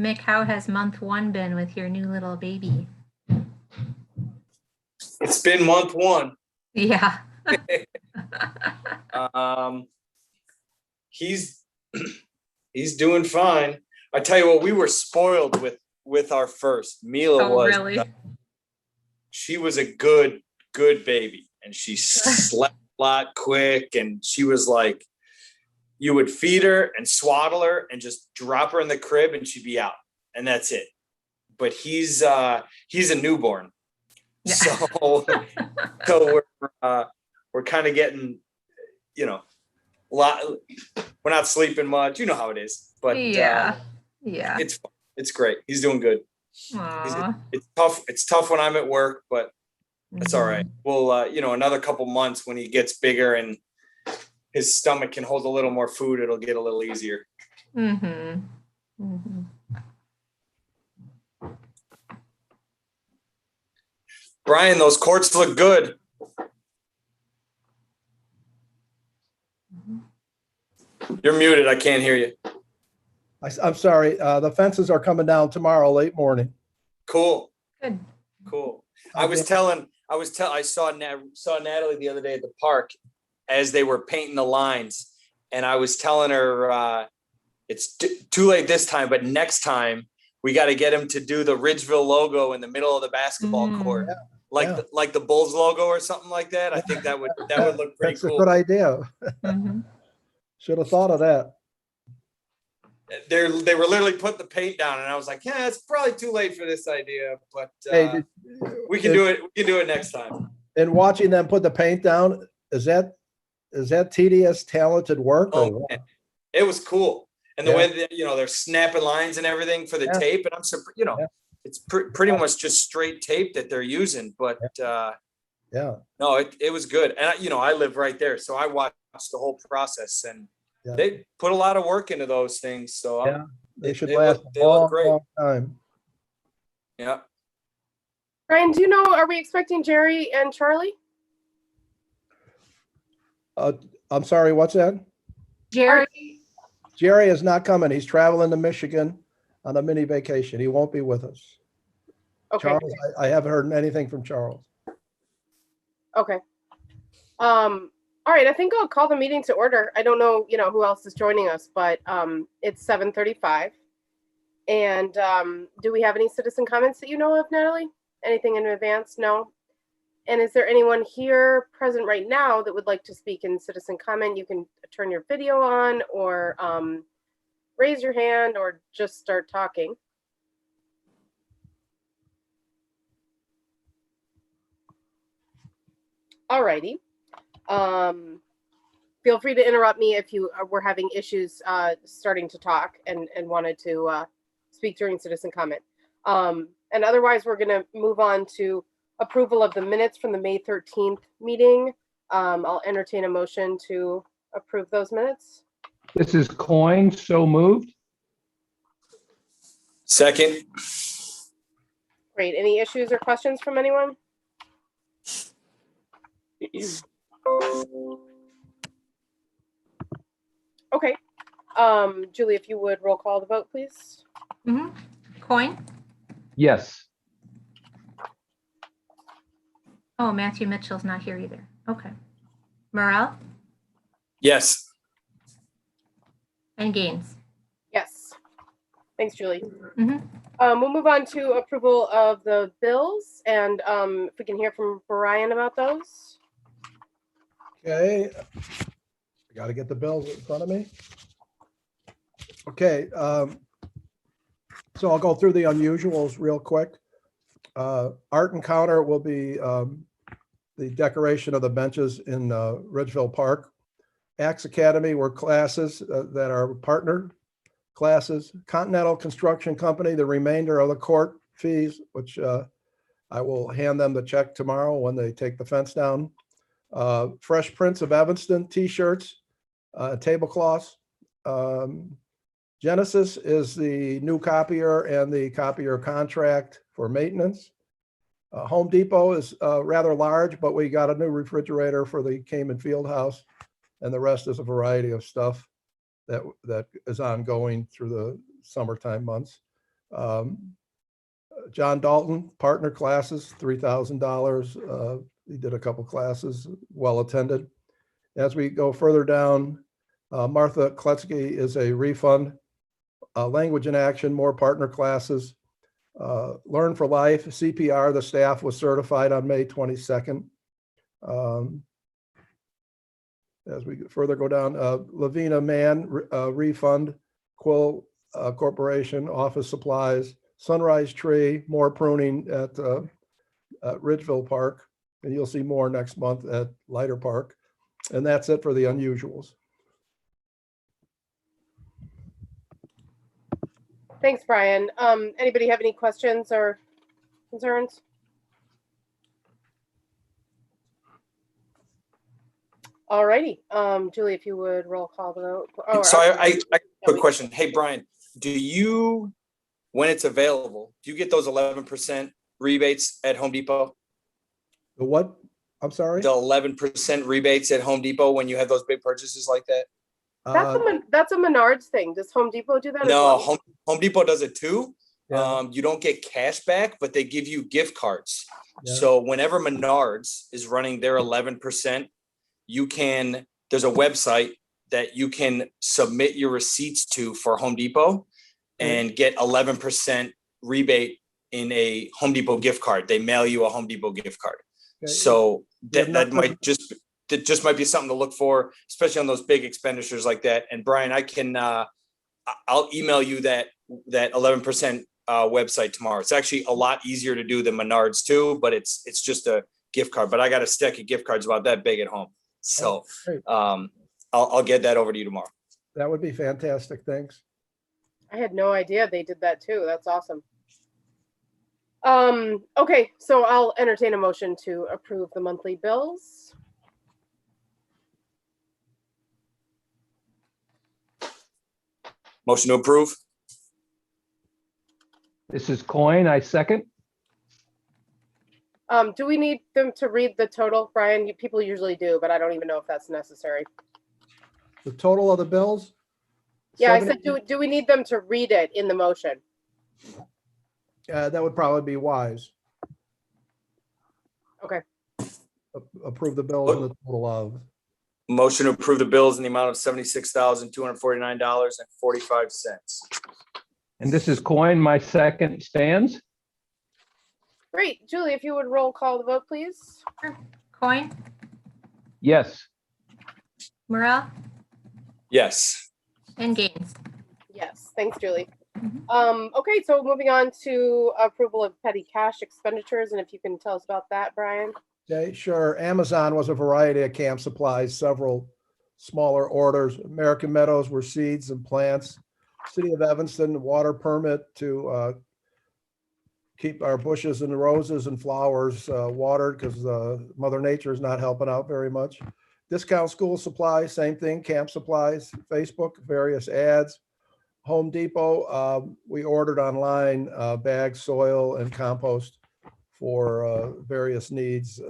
Mick, how has month 1 been with your new little baby? It's been month 1. Yeah. He's doing fine. I tell you what, we were spoiled with our first. Mila was really? She was a good baby, and she slept a lot quick, and she was like, you would feed her and swaddle her and just drop her in the crib and she'd be out, and that's it. But he's a newborn. Yeah. So we're kind of getting, a lot. We're not sleeping much. You know how it is. But yeah, it's great. He's doing good. It's tough. It's tough when I'm at work, but that's all right. We'll another couple months when he gets bigger and his stomach can hold a little more food, it'll get a little easier. Brian, those courts look good. You're muted. I can't hear you. I'm sorry. The fences are coming down tomorrow late morning. Cool. Good. Cool. I saw Natalie the other day at the park as they were painting the lines, and I was telling her it's too late this time, but next time we got to get him to do the Ridgeville logo in the middle of the basketball court, like the Bulls logo or something like that. I think that would look pretty cool. That's a good idea. Should have thought of that. They were literally putting the paint down, and I was like, yeah, it's probably too late for this idea, but we can do it. We can do it next time. And watching them put the paint down, is that tedious, talented work? Oh, it was cool. And the way that, they're snapping lines and everything for the tape, and I'm surprised, it's pretty much just straight tape that they're using, but no, it was good. And I live right there, so I watched the whole process, and they put a lot of work into those things. So they should last a long time. Yeah. Brian, do you know, are we expecting Jerry and Charlie? I'm sorry, what's that? Jerry is not coming. He's traveling to Michigan on a mini vacation. He won't be with us. Okay. Charles, I haven't heard anything from Charles. Okay. All right, I think I'll call the meeting to order. I don't know, who else is joining us, but it's 7:35. And do we have any citizen comments that you know of, Natalie? Anything in advance? No. And is there anyone here present right now that would like to speak in citizen comment? You can turn your video on or raise your hand or just start talking. All righty. Feel free to interrupt me if you were having issues starting to talk and wanted to speak during citizen comment. And otherwise, we're going to move on to approval of the minutes from the May 13th meeting. I'll entertain a motion to approve those minutes. This is Coyne, so moved. Second. Great. Any issues or questions from anyone? Okay. Julie, if you would roll call the vote, please. Coyne? Yes. Oh, Matthew Mitchell's not here either. Okay. Morrell? Yes. And Gaines? Yes. Thanks, Julie. We'll move on to approval of the bills, and if we can hear from Brian about those. Okay. I got to get the bills in front of me. Okay. So I'll go through the unusuals real quick. Art Encounter will be the decoration of the benches in Ridgeville Park. Axe Academy were classes that are partner classes. Continental Construction Company, the remainder of the court fees, which I will hand them the check tomorrow when they take the fence down. Fresh Prince of Evanston t-shirts, tablecloths. Genesis is the new copier and the copier contract for maintenance. Home Depot is rather large, but we got a new refrigerator for the Cayman Fieldhouse, and the rest is a variety of stuff that is ongoing through the summertime months. John Dalton, partner classes, $3,000. He did a couple classes, well attended. As we go further down, Martha Kletzky is a refund. Language in Action, more partner classes. Learn for Life, CPR, the staff was certified on May 22nd. As we further go down, Lavina Mann, refund, Quill Corporation, office supplies, Sunrise Tree, more pruning at Ridgeville Park, and you'll see more next month at Lighter Park. And that's it for the unusuals. Thanks, Brian. Anybody have any questions or concerns? All righty. Julie, if you would roll call the vote. Oh, So I quick question. Hey, Brian, do you, when it's available, do you get those 11% rebates at Home Depot? The what? I'm sorry? The 11% rebates at Home Depot when you have those big purchases like that? That's a Menards thing. Does Home Depot do that as No, well? Home Depot does it too. Yeah. You don't get cash back, but they give you gift cards. Yeah. So whenever Menards is running their 11%, there's a website that you can submit your receipts to for Home Depot and get 11% rebate in a Home Depot gift card. They mail you a Home Depot gift card. Okay. So Yeah, that might might be something to look for, especially on those big expenditures like that. And Brian, I'll email you that 11% website tomorrow. It's actually a lot easier to do than Menards too, but it's just a gift card. But I got a stack of gift cards about that big at home. So Great. I'll get that over to you tomorrow. That would be fantastic. Thanks. I had no idea they did that too. That's awesome. Okay, so I'll entertain a motion to approve the monthly bills. Motion to approve. This is Coin. I second. Do we need them to read the total, Brian? People usually do, but I don't even know if that's necessary. The total of the bills? Yeah, I said, do we need them to read it in the motion? That would probably be wise. Okay. Approve the bills in the total of. Motion to approve the bills in the amount of $76,249.45. And this is Coin. My second stands. Great. Julie, if you would roll call the vote, please. Coin, Yes. Morel, Yes. and Gaines. Yes, thanks, Julie. Mhm. Okay, so moving on to approval of petty cash expenditures, and if you can tell us about that, Brian. Okay, sure. Amazon was a variety of camp supplies, several smaller orders. American Meadows were seeds and plants. City of Evanston, water permit to keep our bushes and roses and flowers watered because Mother Nature is not helping out very much. Discount school supplies, same thing, camp supplies, Facebook, various ads. Home Depot, we ordered online bags, soil, and compost for various needs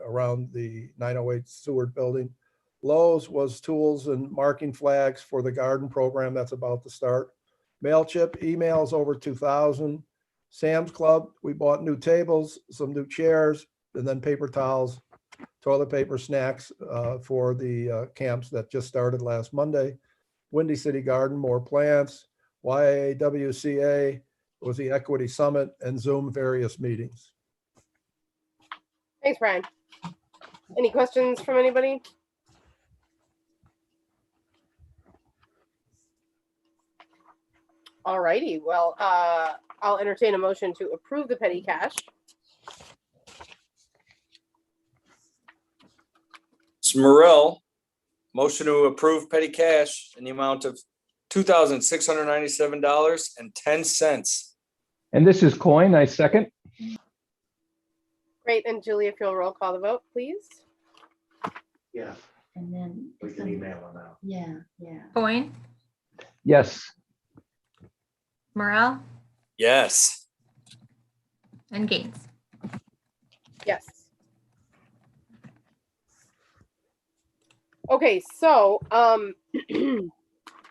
around the 908 Seward building. Lowe's was tools and marking flags for the garden program that's about to start. MailChimp, emails over 2,000. Sam's Club, we bought new tables, some new chairs, and then paper towels, toilet paper, snacks for the camps that just started last Monday. Windy City Garden, more plants. YAWCA was the Equity Summit, and Zoom various meetings. Thanks, Brian. Any questions from anybody? All righty, well, I'll entertain a motion to approve the petty cash. It's Morel. Motion to approve petty cash in the amount of $2,697.10. And this is Coin. I second. Great, and Julie, if you'll roll call the vote, please. Yeah, And then. we can email them out. Yeah, yeah. Coin, Yes. Morel, Yes. and Gaines. Yes. Okay, so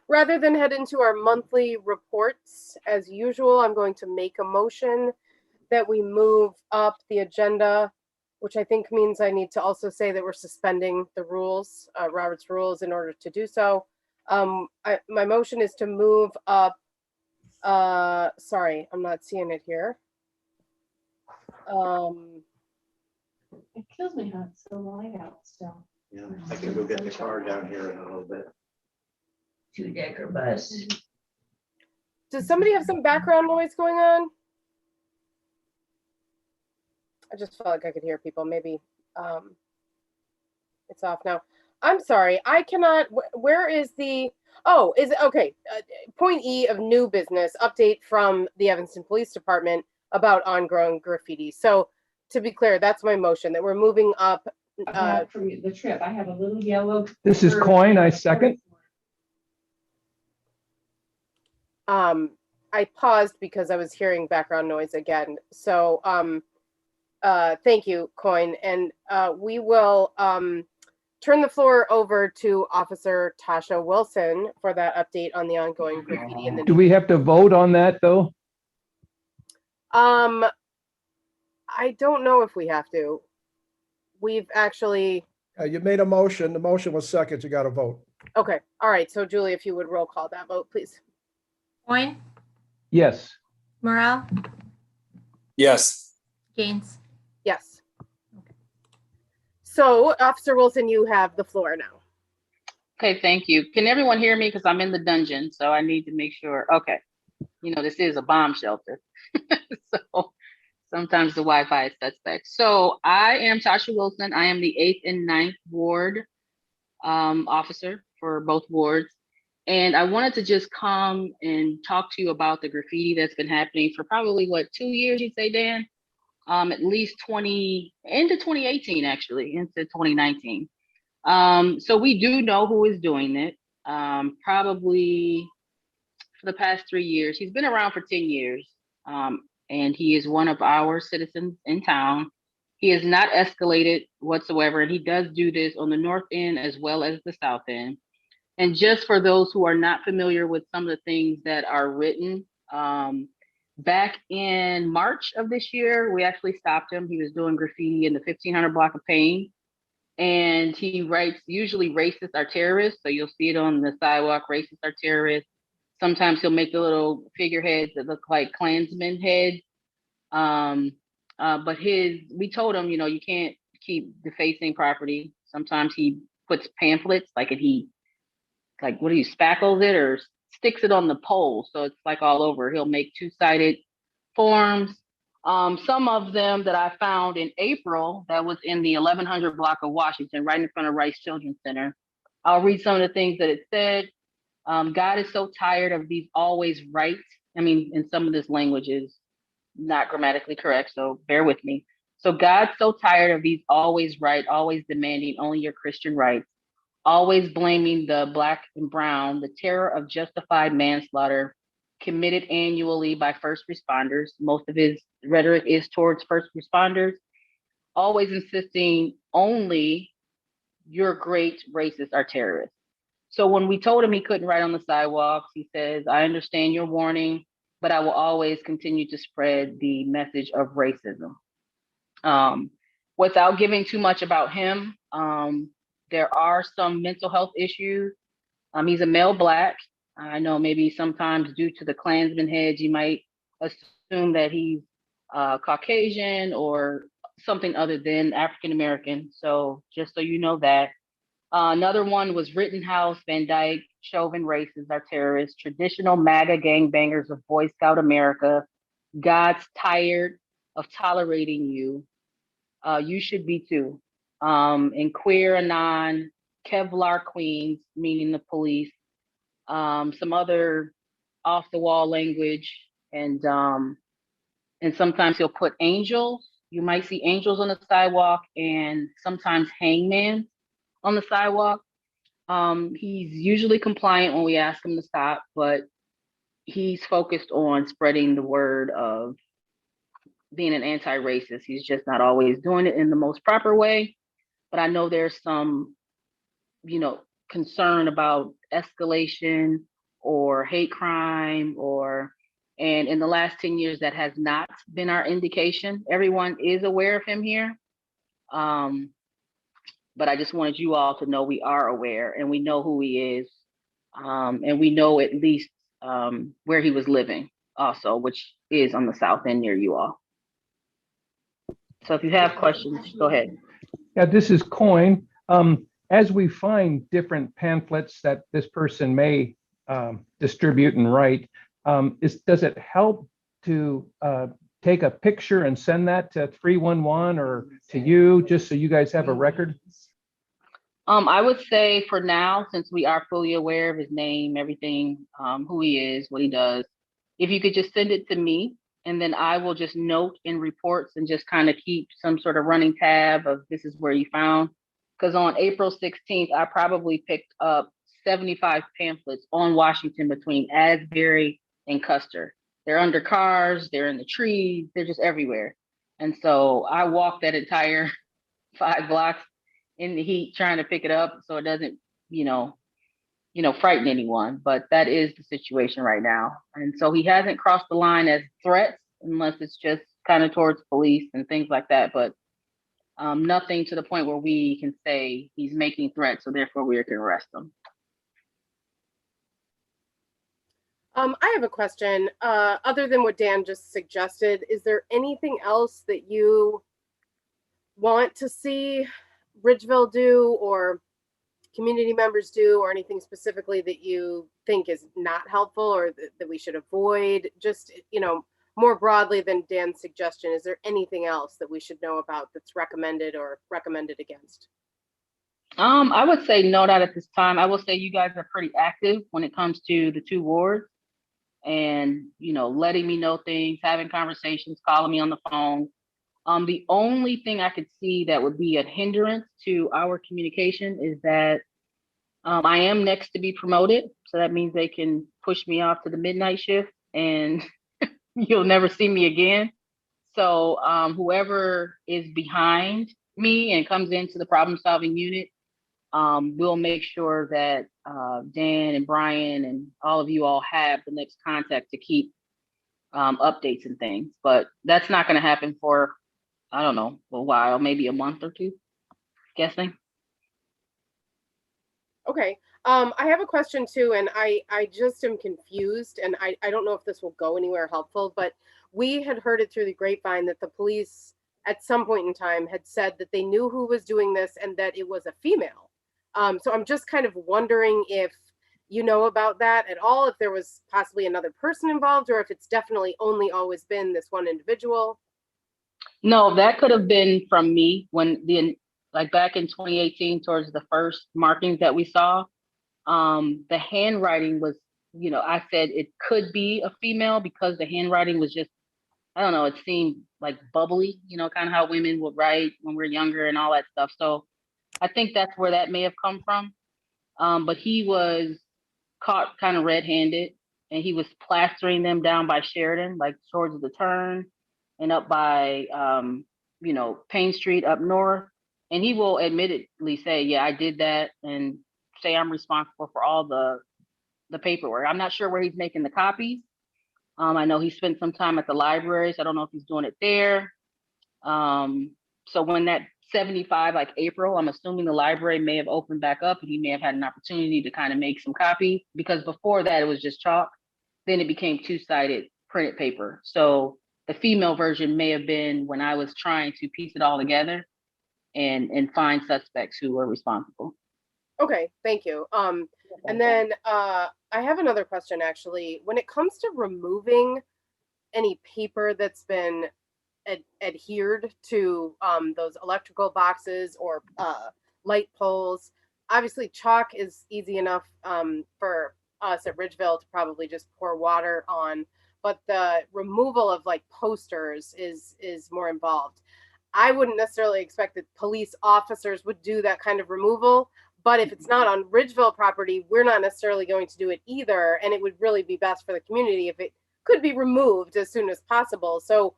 rather than head into our monthly reports, as usual, I'm going to make a motion that we move up the agenda, which I think means I need to also say that we're suspending the rules, Robert's rules, in order to do so. My motion is to move up, sorry, I'm not seeing it here. It kills me how it's so light out still. Yeah, I can go get the car down here in a little bit. Two-decker bus. Does somebody have some background noise going on? I just felt like I could hear people. Maybe it's off now. I'm sorry. I cannot. Where is the? Oh, is it okay? Point E of new business update from the Evanston Police Department about ongoing graffiti. So to be clear, that's my motion that we're moving up. About for the trip, I have a little yellow. This is Coin, I second. I paused because I was hearing background noise again. So thank you, Coin, and we will turn the floor over to Officer Tasha Wilson for that update on the ongoing graffiti in the. Do we have to vote on that, though? I don't know if we have to. We've actually. You made a motion. The motion was second. You got to vote. Okay. All right. So Julie, if you would roll call that vote, please. Coin, Yes. Morel, Yes. Gaines. Yes. So Officer Wilson, you have the floor now. Okay, thank you. Can everyone hear me? Because I'm in the dungeon, so I need to make sure. Okay. You know, this is a bomb shelter. So sometimes the Wi-Fi is suspect. So I am Tasha Wilson. I am the 8th and 9th Ward officer for both wards. And I wanted to just come and talk to you about the graffiti that's been happening for probably, 2 years, you'd say, Dan? At least into 2018, actually, into 2019. So we do know who is doing it. Probably for the past 3 years. He's been around for 10 years. And he is one of our citizens in town. He has not escalated whatsoever. And he does do this on the north end as well as the south end. And just for those who are not familiar with some of the things that are written, back in March of this year, we actually stopped him. He was doing graffiti in the 1500 block of Payne. And he writes, usually racists are terrorists. So you'll see it on the sidewalk, racists are terrorists. Sometimes he'll make the little figureheads that look like Klansmen heads. But we told him, you can't keep defacing property. Sometimes he puts pamphlets, what do you spackles it or sticks it on the pole. So it's like all over. He'll make two-sided forms. Some of them that I found in April, that was in the 1100 block of Washington, right in front of Rice Children's Center. I'll read some of the things that it said. God is so tired of these always right. I mean, in some of this language is not grammatically correct, so bear with me. So God's so tired of these always right, always demanding only your Christian rights, always blaming the Black and brown, the terror of justified manslaughter committed annually by first responders. Most of his rhetoric is towards first responders, always insisting only your great racists are terrorists. So when we told him he couldn't write on the sidewalks, he says, I understand your warning, but I will always continue to spread the message of racism. Without giving too much about him, there are some mental health issues. He's a male Black. I know maybe sometimes due to the Klansman heads, you might assume that he's Caucasian or something other than African-American. So just so you know that. Another one was Rittenhouse, Van Dyke, Chauvin racists are terrorists, traditional MAGA gangbangers of Boy Scout America. God's tired of tolerating you. You should be too. And Queer Anon, Kevlar Queens, meaning the police. Some other off the wall language. And sometimes he'll put angels. You might see angels on the sidewalk and sometimes hangman on the sidewalk. He's usually compliant when we ask him to stop, but he's focused on spreading the word of being an anti-racist. He's just not always doing it in the most proper way. But I know there's some, concern about escalation or hate crime and in the last 10 years, that has not been our indication. Everyone is aware of him here. But I just wanted you all to know we are aware and we know who he is. And we know at least where he was living also, which is on the south end near you all. So if you have questions, go ahead. Yeah, this is Coyne. As we find different pamphlets that this person may distribute and write, does it help to take a picture and send that to 311 or to you, just so you guys have a record? I would say for now, since we are fully aware of his name, everything, who he is, what he does, if you could just send it to me, and then I will just note in reports and just kind of keep some sort of running tab of this is where you found. Because on April 16th, I probably picked up 75 pamphlets on Washington between Asbury and Custer. They're under cars, they're in the trees, they're just everywhere. And so I walked that entire 5 blocks in the heat trying to pick it up so it doesn't, frighten anyone. But that is the situation right now. And so he hasn't crossed the line as threats unless it's just kind of towards police and things like that. But nothing to the point where we can say he's making threats, so therefore we can arrest him. I have a question. Other than what Dan just suggested, is there anything else that you want to see Ridgeville do or community members do, or anything specifically that you think is not helpful or that we should avoid? Just, more broadly than Dan's suggestion, is there anything else that we should know about that's recommended or recommended against? I would say no, not at this time. I will say you guys are pretty active when it comes to the 2 wards and, letting me know things, having conversations, calling me on the phone. The only thing I could see that would be a hindrance to our communication is that I am next to be promoted. So that means they can push me off to the midnight shift and you'll never see me again. So whoever is behind me and comes into the problem solving unit, we'll make sure that Dan and Brian and all of you all have the next contact to keep updates and things. But that's not going to happen for, I don't know, a while, maybe a month or 2, guessing. Okay. I have a question too, and I just am confused, and I don't know if this will go anywhere helpful, but we had heard it through the grapevine that the police at some point in time had said that they knew who was doing this and that it was a female. So I'm just kind of wondering if you know about that at all, if there was possibly another person involved, or if it's definitely only always been this one individual. No, that could have been from me when back in 2018, towards the first markings that we saw. The handwriting was, I said it could be a female because the handwriting was just, I don't know, it seemed like bubbly, kind of how women would write when we're younger and all that stuff. So I think that's where that may have come from. But he was caught kind of red-handed and he was plastering them down by Sheridan, like towards the turn and up by, Payne Street up north. And he will admittedly say, yeah, I did that, and say I'm responsible for all the paperwork. I'm not sure where he's making the copies. I know he spent some time at the library, so I don't know if he's doing it there. So when that 75, like April, I'm assuming the library may have opened back up and he may have had an opportunity to kind of make some copies, because before that it was just chalk. Then it became 2-sided printed paper. So the female version may have been when I was trying to piece it all together and find suspects who were responsible. Okay, thank you. And then I have another question actually. When it comes to removing any paper that's been adhered to those electrical boxes or light poles, obviously chalk is easy enough for us at Ridgeville to probably just pour water on, but the removal of like posters is more involved. I wouldn't necessarily expect that police officers would do that kind of removal, but if it's not on Ridgeville property, we're not necessarily going to do it either. And it would really be best for the community if it could be removed as soon as possible. So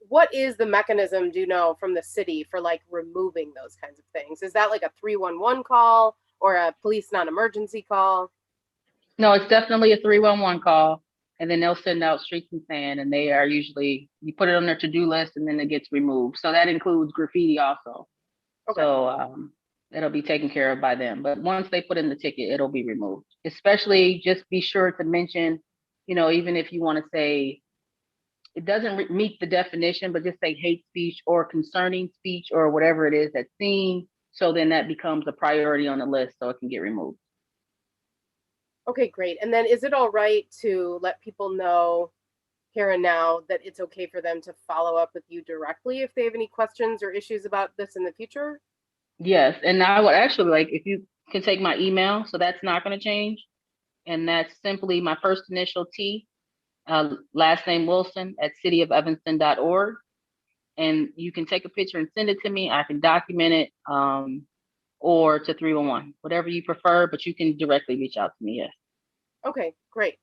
what is the mechanism, do you know, from the city for like removing those kinds of things? Is that like a 311 call or a police non-emergency call? No, it's definitely a 311 call, and then they'll send out streets and sand, and they are usually, you put it on their to-do list and then it gets removed. So that includes graffiti also. Okay. So it'll be taken care of by them. But once they put in the ticket, it'll be removed. Especially just be sure to mention, even if you want to say it doesn't meet the definition, but just say hate speech or concerning speech or whatever it is that's seen. So then that becomes a priority on the list so it can get removed. Okay, great. And then is it all right to let people know here and now that it's okay for them to follow up with you directly if they have any questions or issues about this in the future? Yes, and I would actually like if you can take my email, so that's not going to change. And that's simply my first initial T, last name Wilson at cityofevanston.org. And you can take a picture and send it to me. I can document it or to 311, whatever you prefer, but you can directly reach out to me, yes. Okay, great.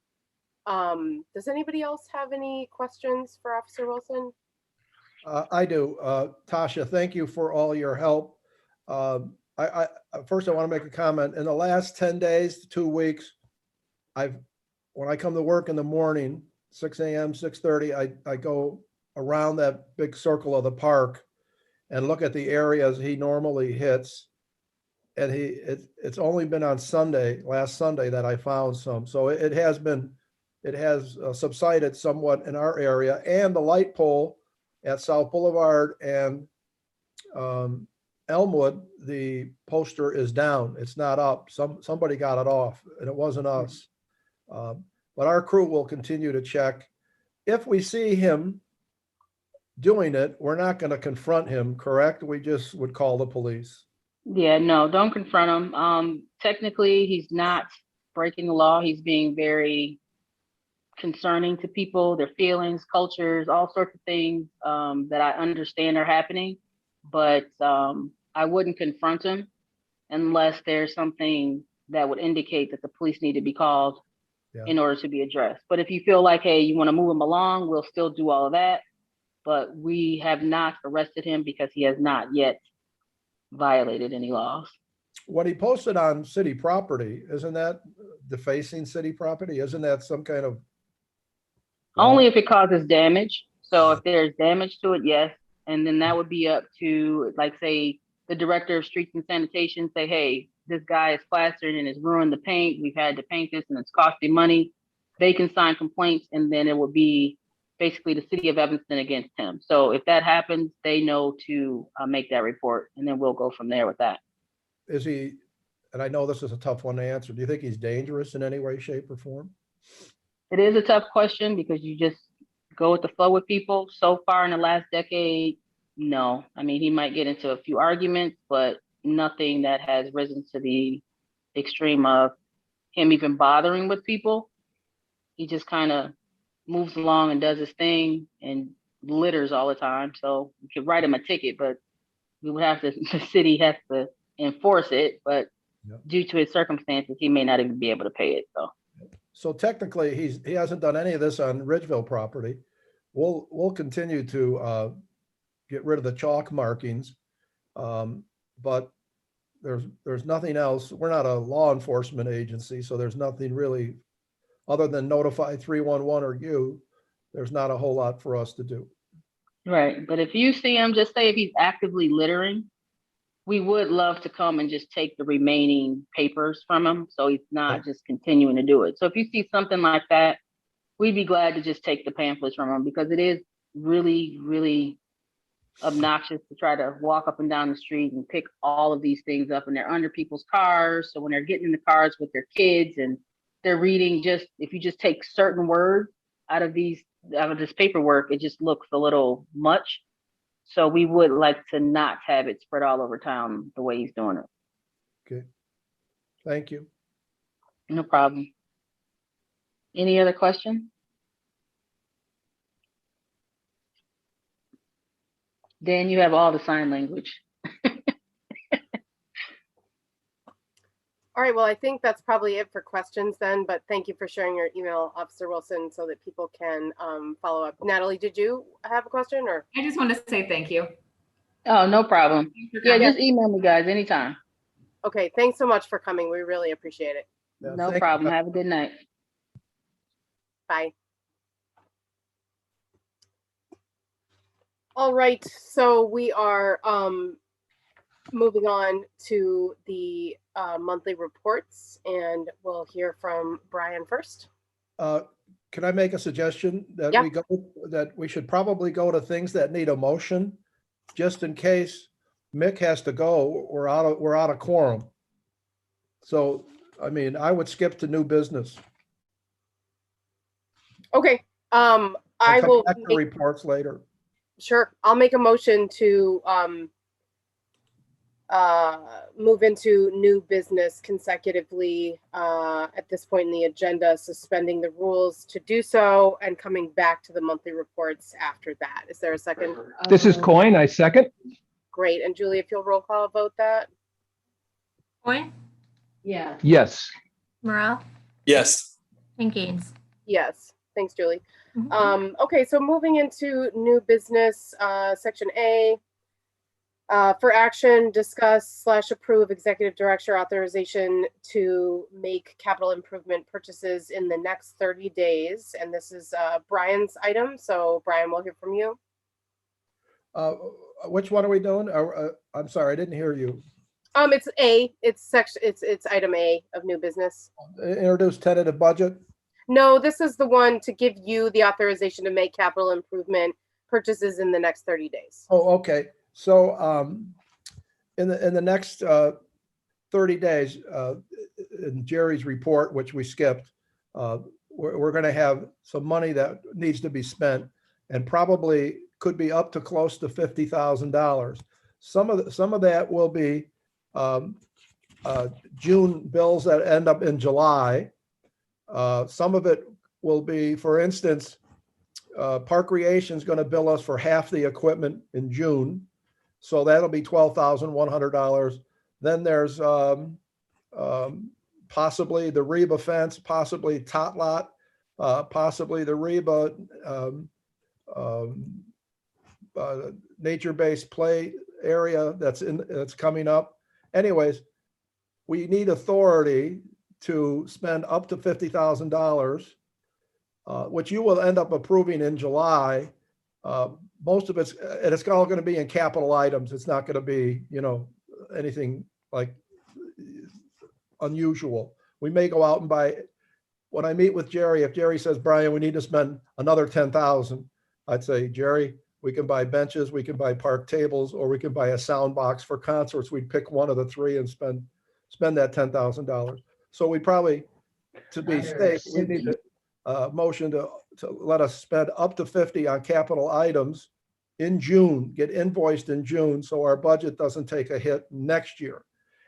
Does anybody else have any questions for Officer Wilson? I do. Tasha, thank you for all your help. First, I want to make a comment. In the last 10 days to 2 weeks, when I come to work in the morning, 6 a.m., 6:30, I go around that big circle of the park and look at the areas he normally hits. And it's only been on last Sunday, that I found some. So it has subsided somewhat in our area. And the light pole at South Boulevard and Elmwood, the poster is down. It's not up. Somebody got it off, and it wasn't us. But our crew will continue to check. If we see him doing it, we're not going to confront him, correct? We just would call the police. Yeah, no, don't confront him. Technically, he's not breaking the law. He's being very concerning to people, their feelings, cultures, all sorts of things that I understand are happening. But I wouldn't confront him unless there's something that would indicate that the police need to be called in order to be addressed. But if you feel like, hey, you want to move him along, we'll still do all of that. But we have not arrested him because he has not yet violated any laws. What he posted on city property, isn't that defacing city property? Isn't that some kind of? Only if it causes damage. So if there's damage to it, yes. And then that would be up to, like, say, the director of streets and sanitation say, hey, this guy is plastered and has ruined the paint. We've had to paint this and it's costing money. They can sign complaints, and then it would be basically the city of Evanston against him. So if that happens, they know to make that report, and then we'll go from there with that. Is he, and I know this is a tough one to answer, do you think he's dangerous in any way, shape, or form? It is a tough question because you just go with the flow with people. So far in the last decade, no. I mean, he might get into a few arguments, but nothing that has risen to the extreme of him even bothering with people. He just kind of moves along and does his thing and litters all the time. So we could write him a ticket, but we would have to, the city has to enforce it. But due to his circumstances, he may not even be able to pay it. So technically, he hasn't done any of this on Ridgeville property. We'll continue to get rid of the chalk markings, but there's nothing else. We're not a law enforcement agency, so there's nothing really other than notify 311 or you. There's not a whole lot for us to do. Right, but if you see him, just say if he's actively littering, we would love to come and just take the remaining papers from him, so he's not just continuing to do it. So if you see something like that, we'd be glad to just take the pamphlets from him, because it is really, really obnoxious to try to walk up and down the street and pick all of these things up, and they're under people's cars. So when they're getting in the cars with their kids and they're reading, just if you just take certain words out of this paperwork, it just looks a little much. So we would like to not have it spread all over town the way he's doing it. Okay. Thank you. No problem. Any other questions? Dan, you have all the sign language. All right, well, I think that's probably it for questions then, but thank you for sharing your email, Officer Wilson, so that people can follow up. Natalie, did you have a question, or? I just want to say thank you. Oh, no problem. Yeah, coming. just email me, guys, anytime. Okay, thanks so much for coming. We really appreciate it. Yeah, No thank you. problem. Have a good night. Bye. All right, so we are moving on to the monthly reports, and we'll hear from Brian first. Can I make a suggestion that Yeah. that we should probably go to things that need a motion, just in case Mick has to go, we're out of quorum. So, I mean, I would skip to new business. Okay, and I come will back to make, reports later. sure, I'll make a motion to move into new business consecutively at this point in the agenda, suspending the rules to do so and coming back to the monthly reports after that. Is there a second? This is Coin. I second. Great. And Julie, if you'll roll call vote that. Coin, Yeah. Yes. Morel, Yes. and Gaines. Yes. Thanks, Julie. Mhm. Okay, so moving into new business, section A. For action, discuss / approve executive director authorization to make capital improvement purchases in the next 30 days. And this is Brian's item. So Brian, we'll hear from you. Which one are we doing? I'm sorry, I didn't hear you. It's A, it's section, it's item A of new business. Introduce tentative budget. No, this is the one to give you the authorization to make capital improvement purchases in the next 30 days. Oh, okay. So in the next 30 days, in Jerry's report, which we skipped, we're going to have some money that needs to be spent, and probably could be up to close to $50,000. Some of that will be June bills that end up in July. Some of it will be, for instance, Park Recreation is going to bill us for half the equipment in June. So that'll be $12,100. Then there's possibly the Reba fence, possibly Tot Lot, possibly the Reba nature-based play area that's coming up. Anyways, we need authority to spend up to $50,000, which you will end up approving in July. Most of it's all going to be in capital items. It's not going to be, anything like unusual. We may go out and buy, when I meet with Jerry, if Jerry says, Brian, we need to spend another 10,000, I'd say, Jerry, we can buy benches, we can buy park tables, or we can buy a sound box for concerts. We'd pick one of the three and spend that $10,000. So we probably, to be safe, we need to motion to let us spend up to 50 on capital items in June, get invoiced in June, so our budget doesn't take a hit next year.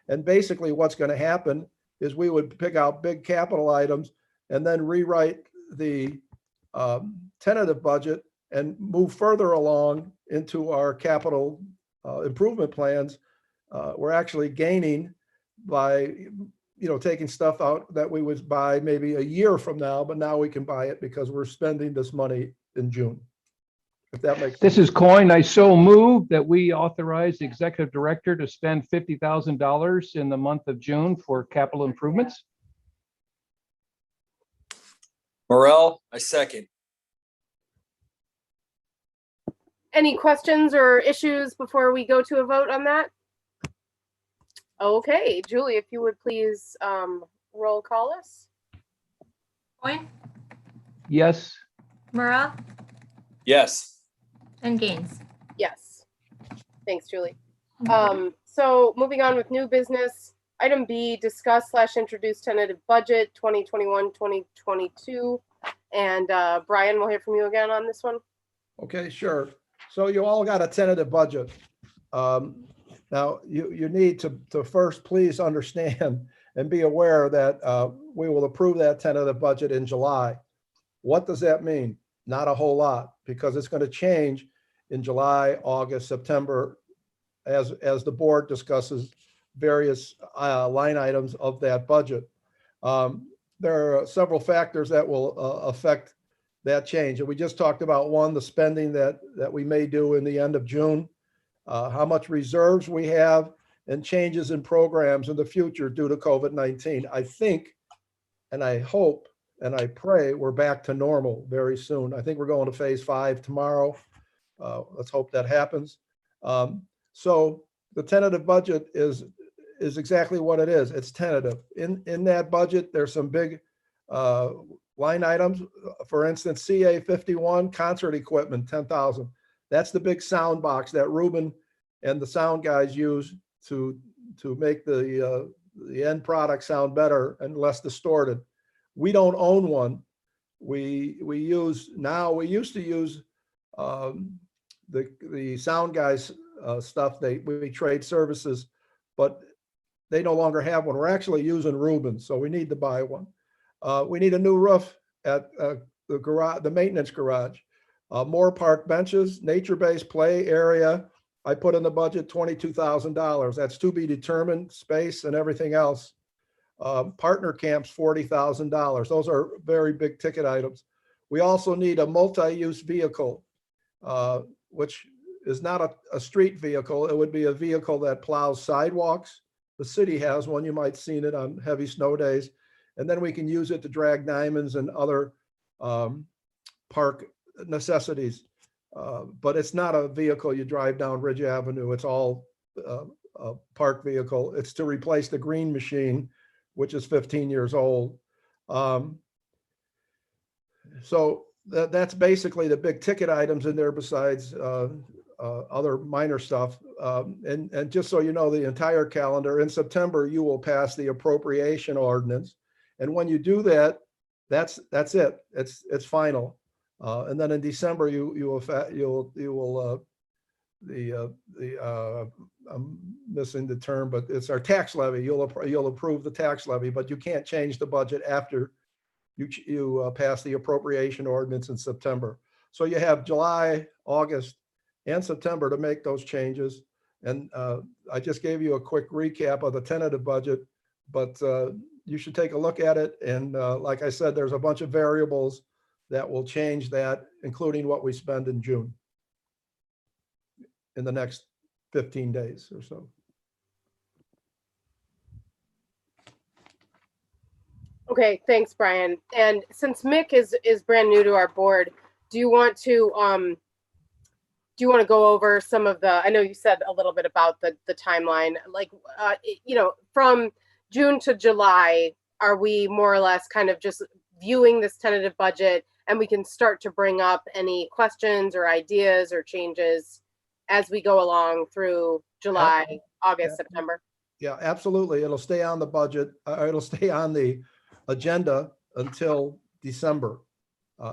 And basically what's going to happen is we would pick out big capital items and then rewrite the tentative budget and move further along into our capital improvement plans. We're actually gaining by taking stuff out that we would buy maybe a year from now, but now we can buy it because we're spending this money in June. If that makes sense. This is Coin. I so move that we authorize the executive director to spend $50,000 in the month of June for capital improvements. Morel, I second. Any questions or issues before we go to a vote on that? Okay, Julie, if you would please roll call us. Coin, Yes. Morel, Yes. and Gaines. Yes. Thanks, Julie. So moving on with new business, item B, discuss / introduce tentative budget 2021-2022. And Brian, we'll hear from you again on this one. Okay, sure. So you all got a tentative budget. Now you need to first please understand and be aware that we will approve that tentative budget in July. What does that mean? Not a whole lot, because it's going to change in July, August, September, as the board discusses various line items of that budget. There are several factors that will affect that change. And we just talked about one, the spending that we may do in the end of June, how much reserves we have, and changes in programs in the future due to COVID-19. I think And I hope and I pray we're back to normal very soon. I think we're going to phase 5 tomorrow. Let's hope that happens. So the tentative budget is exactly what it is. It's tentative. In that budget, there's some big line items. For instance, CA 51 concert equipment, 10,000. That's the big sound box that Ruben and the sound guys use to make the end product sound better and less distorted. We don't own one. We used to use the sound guys stuff. We trade services, but they no longer have one. We're actually using Ruben, so we need to buy one. We need a new roof at the garage, the maintenance garage. More park benches, nature-based play area. I put in the budget $22,000. That's to be determined, space and everything else. Partner camps, $40,000. Those are very big ticket items. We also need a multi-use vehicle, which is not a street vehicle. It would be a vehicle that plows sidewalks. The city has one. You might have seen it on heavy snow days. And then we can use it to drag diamonds and other park necessities. But it's not a vehicle you drive down Ridge Avenue. It's all a park vehicle. It's to replace the green machine, which is 15 years old. So that's basically the big ticket items in there besides other minor stuff. And just so you know, the entire calendar, in September, you will pass the appropriation ordinance. And when you do that, that's it. It's final. And then in December, I'm missing the term, but it's our tax levy. You'll approve the tax levy, but you can't change the budget after you pass the appropriation ordinance in September. So you have July, August, and September to make those changes. And I just gave you a quick recap of the tentative budget, but you should take a look at it. And like I said, there's a bunch of variables that will change that, including what we spend in June, in the next 15 days or so. Okay, thanks, Brian. And since Mick is brand new to our board, do you want to go over some of the, I know you said a little bit about the timeline, like, from June to July, are we more or less kind of just viewing this tentative budget and we can start to bring up any questions or ideas or changes as we go along through July, August, September? Yeah, absolutely. It'll stay on the budget. It'll stay on the agenda until December.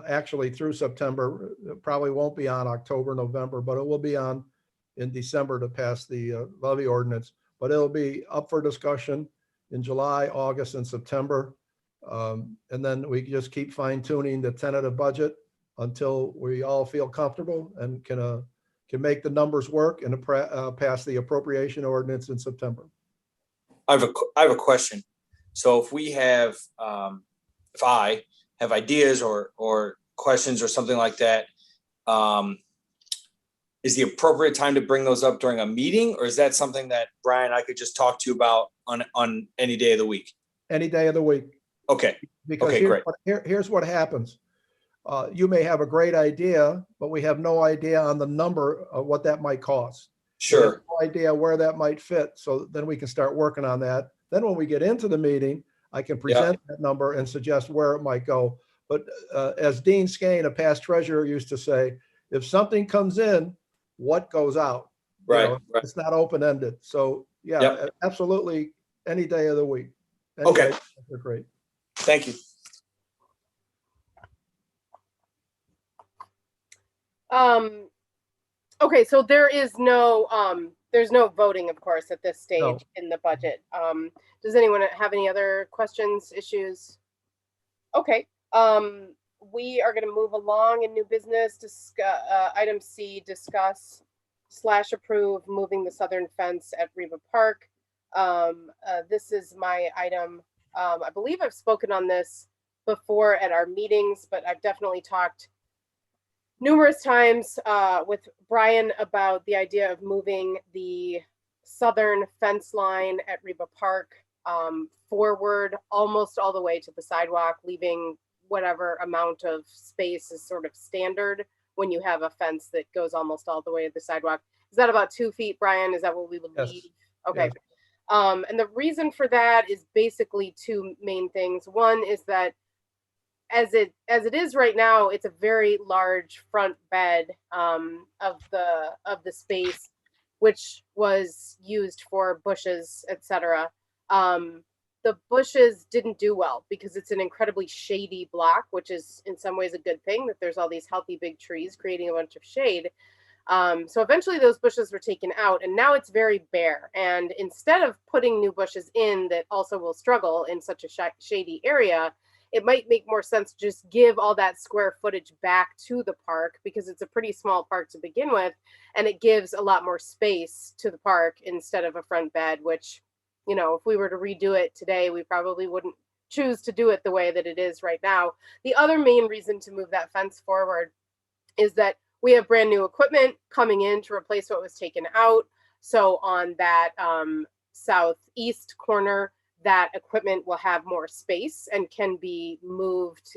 Actually through September. It probably won't be on October, November, but it will be on in December to pass the levy ordinance. But it'll be up for discussion in July, August, and September. And then we just keep fine tuning the tentative budget until we all feel comfortable and can make the numbers work and pass the appropriation ordinance in September. I have a question. So if we have, if I have ideas or questions or something like that, is the appropriate time to bring those up during a meeting, or is that something that Brian, I could just talk to you about on any day of the week? Any day of the week. Okay. Because Okay, great. here's what happens. You may have a great idea, but we have no idea on the number of what that might cost. We have Sure. no idea where that might fit. So then we can start working on that. Then when we get into the meeting, I can present that number and suggest where it might go. But as Dean Skane, a past treasurer, used to say, if something comes in, what goes out? You Right. know, Right. It's not open-ended. So yeah, Yep. absolutely. Any day of the week. Any Okay. day, they're great. Thank you. Okay, so there's no voting, of course, at this stage No. in the budget. Does anyone have any other questions, issues? Okay, we are going to move along in new business. Item C, discuss/approve moving the southern fence at Reba Park. This is my item. I believe I've spoken on this before at our meetings, but I've definitely talked numerous times with Brian about the idea of moving the southern fence line at Reba Park. forward almost all the way to the sidewalk, leaving whatever amount of space is sort of standard when you have a fence that goes almost all the way to the sidewalk. Is that about 2 feet, Brian? Is that what we would Yes. leave? Okay. Yes. And the reason for that is basically two main things. One is that as it is right now, it's a very large front bed of the space, which was used for bushes, etc. The bushes didn't do well because it's an incredibly shady block, which is in some ways a good thing that there's all these healthy big trees creating a bunch of shade. So eventually those bushes were taken out and now it's very bare. And instead of putting new bushes in that also will struggle in such a shady area, it might make more sense to just give all that square footage back to the park because it's a pretty small park to begin with. And it gives a lot more space to the park instead of a front bed, which, you know, if we were to redo it today, we probably wouldn't choose to do it the way that it is right now. The other main reason to move that fence forward is that we have brand new equipment coming in to replace what was taken out. So on that southeast corner, that equipment will have more space and can be moved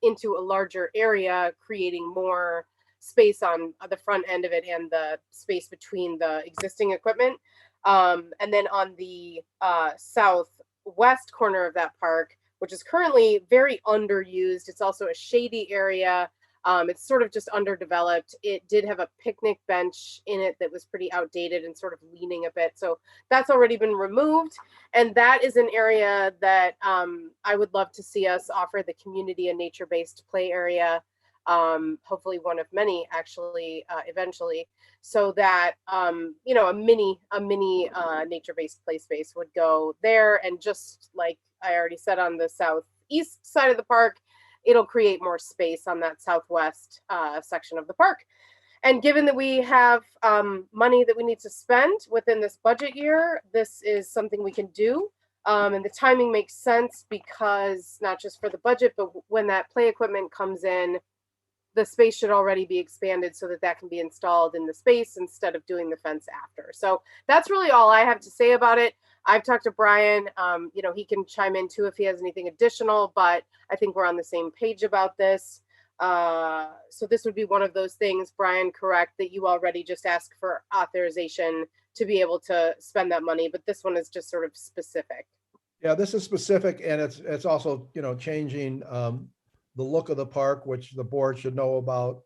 into a larger area, creating more space on the front end of it and the space between the existing equipment. And then on the southwest corner of that park, which is currently very underused, it's also a shady area. It's sort of just underdeveloped. It did have a picnic bench in it that was pretty outdated and sort of leaning a bit. So that's already been removed. And that is an area that I would love to see us offer the community a nature-based play area. Hopefully one of many actually eventually, so that you know, a mini nature-based play space would go there. And just like I already said, on the southeast side of the park, it'll create more space on that southwest section of the park. And given that we have money that we need to spend within this budget year, this is something we can do. And the timing makes sense because not just for the budget, but when that play equipment comes in, the space should already be expanded so that that can be installed in the space instead of doing the fence after. So that's really all I have to say about it. I've talked to Brian, you know, he can chime in too if he has anything additional, but I think we're on the same page about this. So this would be one of those things, Brian, correct, that you already just asked for authorization to be able to spend that money, but this one is just sort of specific. Yeah, this is specific and it's also, you know, changing the look of the park, which the board should know about,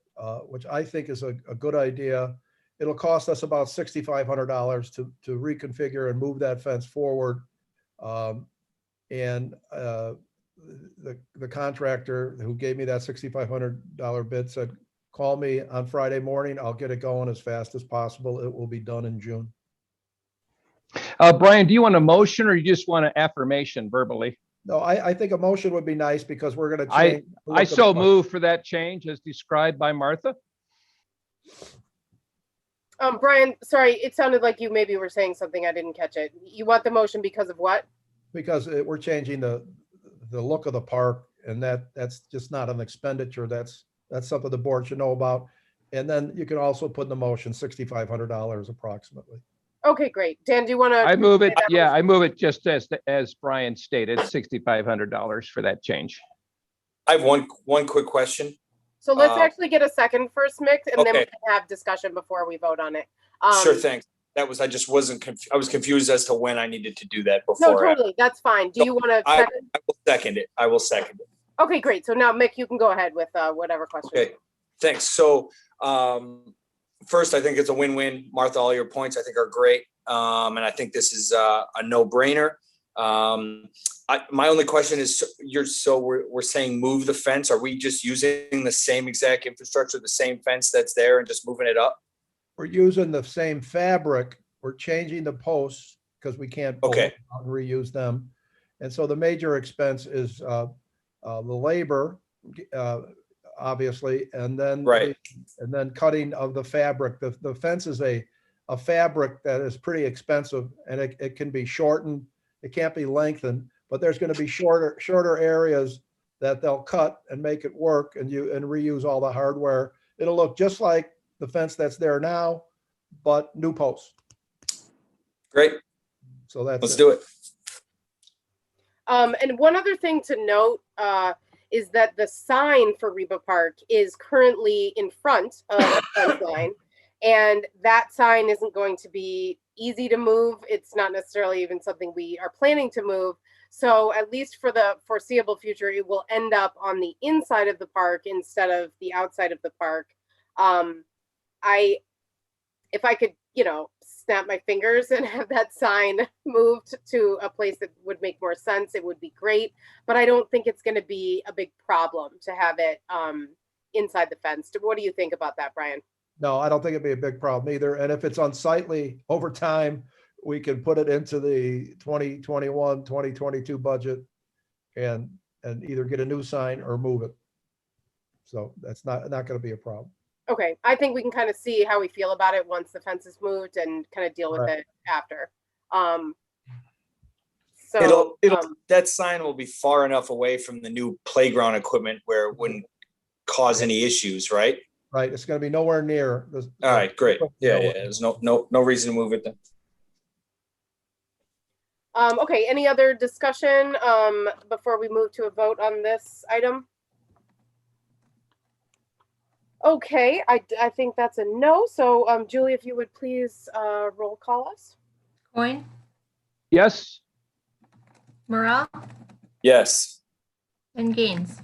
which I think is a good idea. It'll cost us about $6,500 to reconfigure and move that fence forward. And the contractor who gave me that $6,500 bid said, call me on Friday morning. I'll get it going as fast as possible. It will be done in June. Brian, do you want a motion or you just want an affirmation verbally? No, I think a motion would be nice because we're going to change. the I look of the so park. move for that change as described by Martha. Brian, sorry, it sounded like you maybe were saying something. I didn't catch it. You want the motion because of what? Because we're changing the look of the park, and that's just not an expenditure. That's something the board should know about. And then you can also put in the motion $6,500 approximately. Okay, great. Dan, do you want to? I move it. Yeah, I move it just as Brian stated, $6,500 for that change. I have one quick question. So let's actually get a second first, Mick, and then we Okay. can have discussion before we vote on it. Sure, thanks. I just wasn't, I was confused as to when I needed to do that No, before. totally. That's fine. Do you want to I second? will second it. I will second it. Okay, great. So now, Mick, you can go ahead with whatever question. Okay, thanks. So, first, I think it's a win-win. Martha, all your points I think are great. And I think this is a no-brainer. My only question is, we're saying move the fence. Are we just using the same exact infrastructure, the same fence that's there and just moving it up? We're using the same fabric. We're changing the posts because we can't pull Okay. them out and reuse them. And so the major expense is the labor, obviously, and then Right. and then cutting of the fabric. The fence is a fabric that is pretty expensive, and it can be shortened. It can't be lengthened, but there's going to be shorter areas that they'll cut and make it work, and reuse all the hardware. It'll look just like the fence that's there now, but new posts. Great. So that's Let's do it. And one other thing to note is that the sign for Reba Park is currently in front of the fence line, and that sign isn't going to be easy to move. It's not necessarily even something we are planning to move. So at least for the foreseeable future, it will end up on the inside of the park instead of the outside of the park. If I could, snap my fingers and have that sign moved to a place that would make more sense, it would be great. But I don't think it's going to be a big problem to have it inside the fence. What do you think about that, Brian? No, I don't think it'd be a big problem either. And if it's unsightly over time, we can put it into the 2021, 2022 budget and either get a new sign or move it. So that's not going to be a problem. Okay, I think we can kind of see how we feel about it once the fence is moved and kind of deal with Right. it after. That sign will be far enough away from the new playground equipment where it wouldn't cause any issues, right? Right. It's going to be nowhere near. All right, great. Yeah. There's no reason to move it then. Okay, any other discussion before we move to a vote on this item? Okay, I think that's a no. So Julie, if you would please roll call us. Coin, Yes, Morrell, Yes. and Gaines.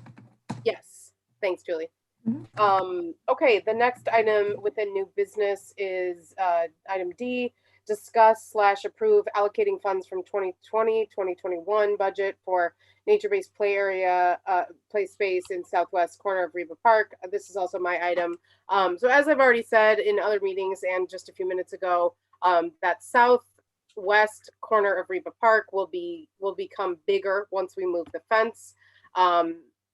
Yes, thanks, Julie. Mhm. Okay, the next item within new business is item D, discuss/approve allocating funds from 2020-2021 budget for nature-based play area, play space in southwest corner of Reba Park. This is also my item. So as I've already said in other meetings and just a few minutes ago, that southwest corner of Reba Park will become bigger once we move the fence.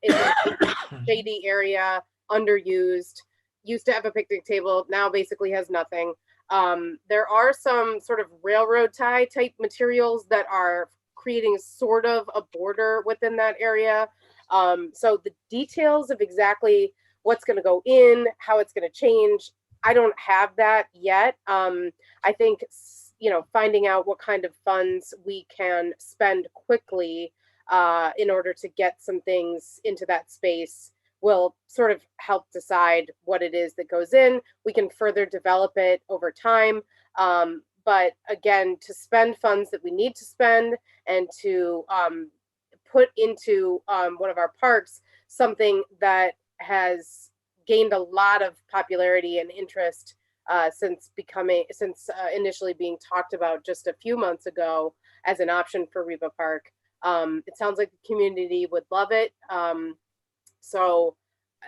It's a shady area, underused, used to have a picnic table, now basically has nothing. There are some sort of railroad tie type materials that are creating sort of a border within that area. So the details of exactly what's going to go in, how it's going to change, I don't have that yet. I think, finding out what kind of funds we can spend quickly in order to get some things into that space will sort of help decide what it is that goes in. We can further develop it over time. But again, to spend funds that we need to spend and to put into one of our parks, something that has gained a lot of popularity and interest since initially being talked about just a few months ago as an option for Reba Park. It sounds like the community would love it. So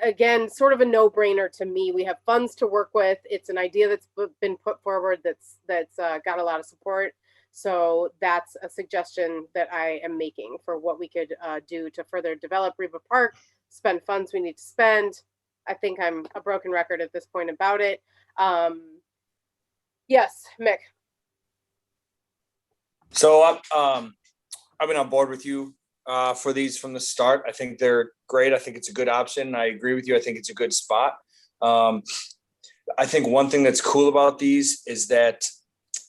again, sort of a no-brainer to me. We have funds to work with. It's an idea that's been put forward that's got a lot of support. So that's a suggestion that I am making for what we could do to further develop Reba Park, spend funds we need to spend. I think I'm a broken record at this point about it. Yes, Mick. So I've been on board with you for these from the start. I think they're great. I think it's a good option. I agree with you. I think it's a good spot. I think one thing that's cool about these is that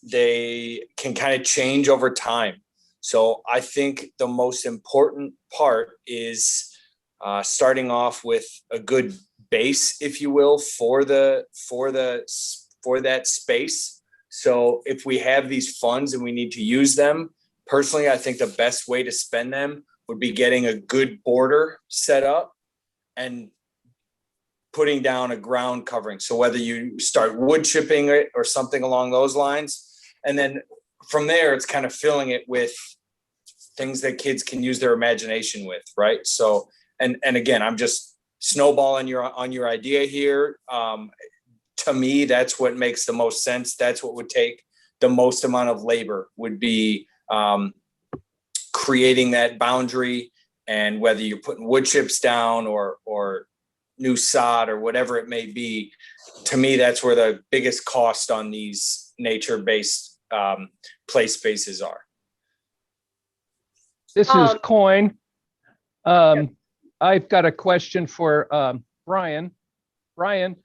they can kind of change over time. So I think the most important part is starting off with a good base, if you will, for that space. So if we have these funds and we need to use them, personally, I think the best way to spend them would be getting a good border set up and putting down a ground covering. So whether you start wood chipping it or something along those lines, and then from there, it's kind of filling it with things that kids can use their imagination with, right? So, and again, I'm just snowballing on your idea here. To me, that's what makes the most sense. That's what would take the most amount of labor, would be creating that boundary, and whether you're putting wood chips down or new sod or whatever it may be. To me, that's where the biggest cost on these nature-based play spaces are. this is Coin. I've got a question for Brian. Brian,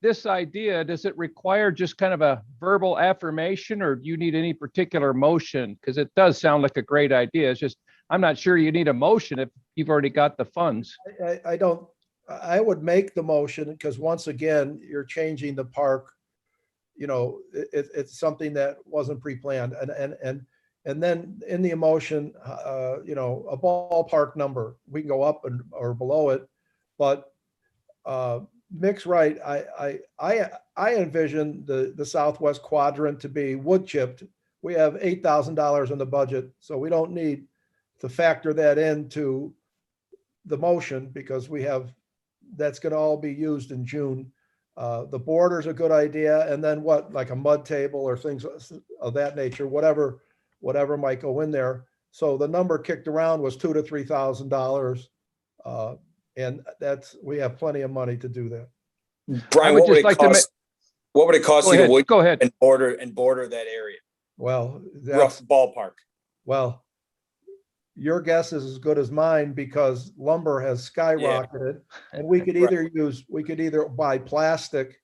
this idea, does it require just kind of a verbal affirmation, or do you need any particular motion? Because it does sound like a great idea. It's just, I'm not sure you need a motion if you've already got the funds. I would make the motion because once again, you're changing the park. It's something that wasn't pre-planned and then in the emotion, a ballpark number, we can go up or below it. But Mick's right. I envision the southwest quadrant to be wood chipped. We have $8,000 in the budget, so we don't need to factor that into the motion because that's going to all be used in June. The border's a good idea, and then like a mud table or things of that nature, whatever might go in there. So the number kicked around was $2,000 to $3,000. And we have plenty of money to do that. Brian, would what would just it like to cost? What would it cost Go you to ahead. wood Go ahead. and border that area? Well, Rough ballpark. well, your guess is as good as mine because lumber has skyrocketed, and we could either buy plastic,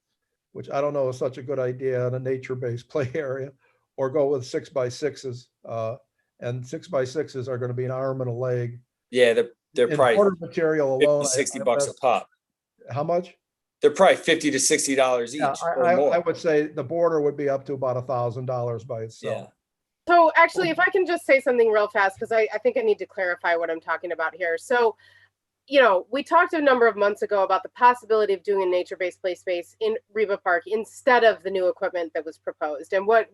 which I don't know is such a good idea in a nature-based play area, or go with 6x6s. And 6x6s are going to be an arm and a leg. Yeah, they're In probably border material 50, alone, $60 a pop. How much? They're probably $50 to $60 each Yeah, or I more. would say the border would be up to about $1,000 by itself. Yeah. So actually, if I can just say something real fast, because I think I need to clarify what I'm talking about here. So, we talked a number of months ago about the possibility of doing a nature-based play space in Reba Park instead of the new equipment that was proposed. And what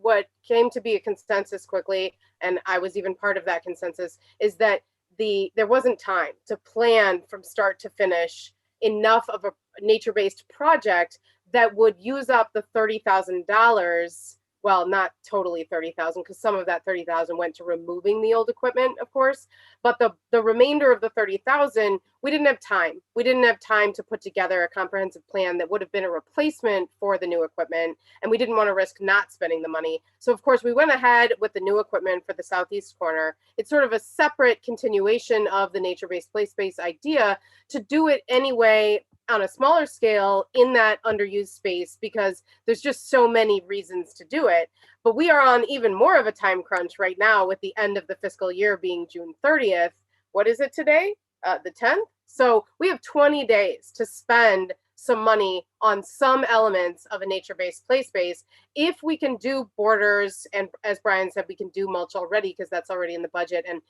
came to be a consensus quickly, and I was even part of that consensus, is that there wasn't time to plan from start to finish enough of a nature-based project that would use up the $30,000. Well, not totally 30,000 because some of that 30,000 went to removing the old equipment, of course. But the remainder of the 30,000, we didn't have time. We didn't have time to put together a comprehensive plan that would have been a replacement for the new equipment. And we didn't want to risk not spending the money. So, of course, we went ahead with the new equipment for the southeast corner. It's sort of a separate continuation of the nature-based play space idea to do it anyway on a smaller scale in that underused space because there's just so many reasons to do it. But we are on even more of a time crunch right now with the end of the fiscal year being June 30th. What is it today? The 10th? So we have 20 days to spend some money on some elements of a nature-based play space. If we can do borders, and as Brian said, we can do mulch already because that's already in the budget. And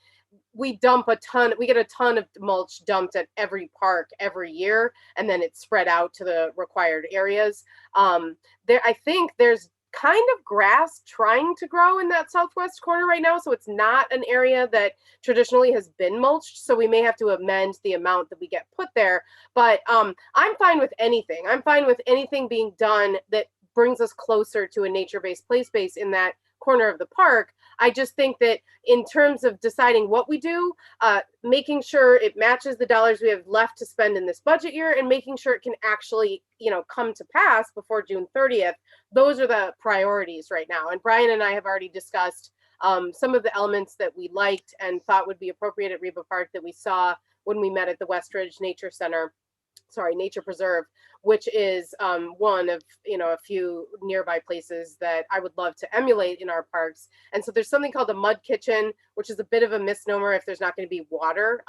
we get a ton of mulch dumped at every park every year, and then it's spread out to the required areas. I think there's kind of grass trying to grow in that southwest corner right now. So it's not an area that traditionally has been mulched. So we may have to amend the amount that we get put there. But I'm fine with anything. I'm fine with anything being done that brings us closer to a nature-based play space in that corner of the park. I just think that in terms of deciding what we do, making sure it matches the dollars we have left to spend in this budget year and making sure it can actually, come to pass before June 30th. Those are the priorities right now. And Brian and I have already discussed some of the elements that we liked and thought would be appropriate at Reba Park that we saw when we met at the Westridge Nature Preserve, which is one of a few nearby places that I would love to emulate in our parks. And so there's something called a mud kitchen, which is a bit of a misnomer if there's not going to be water,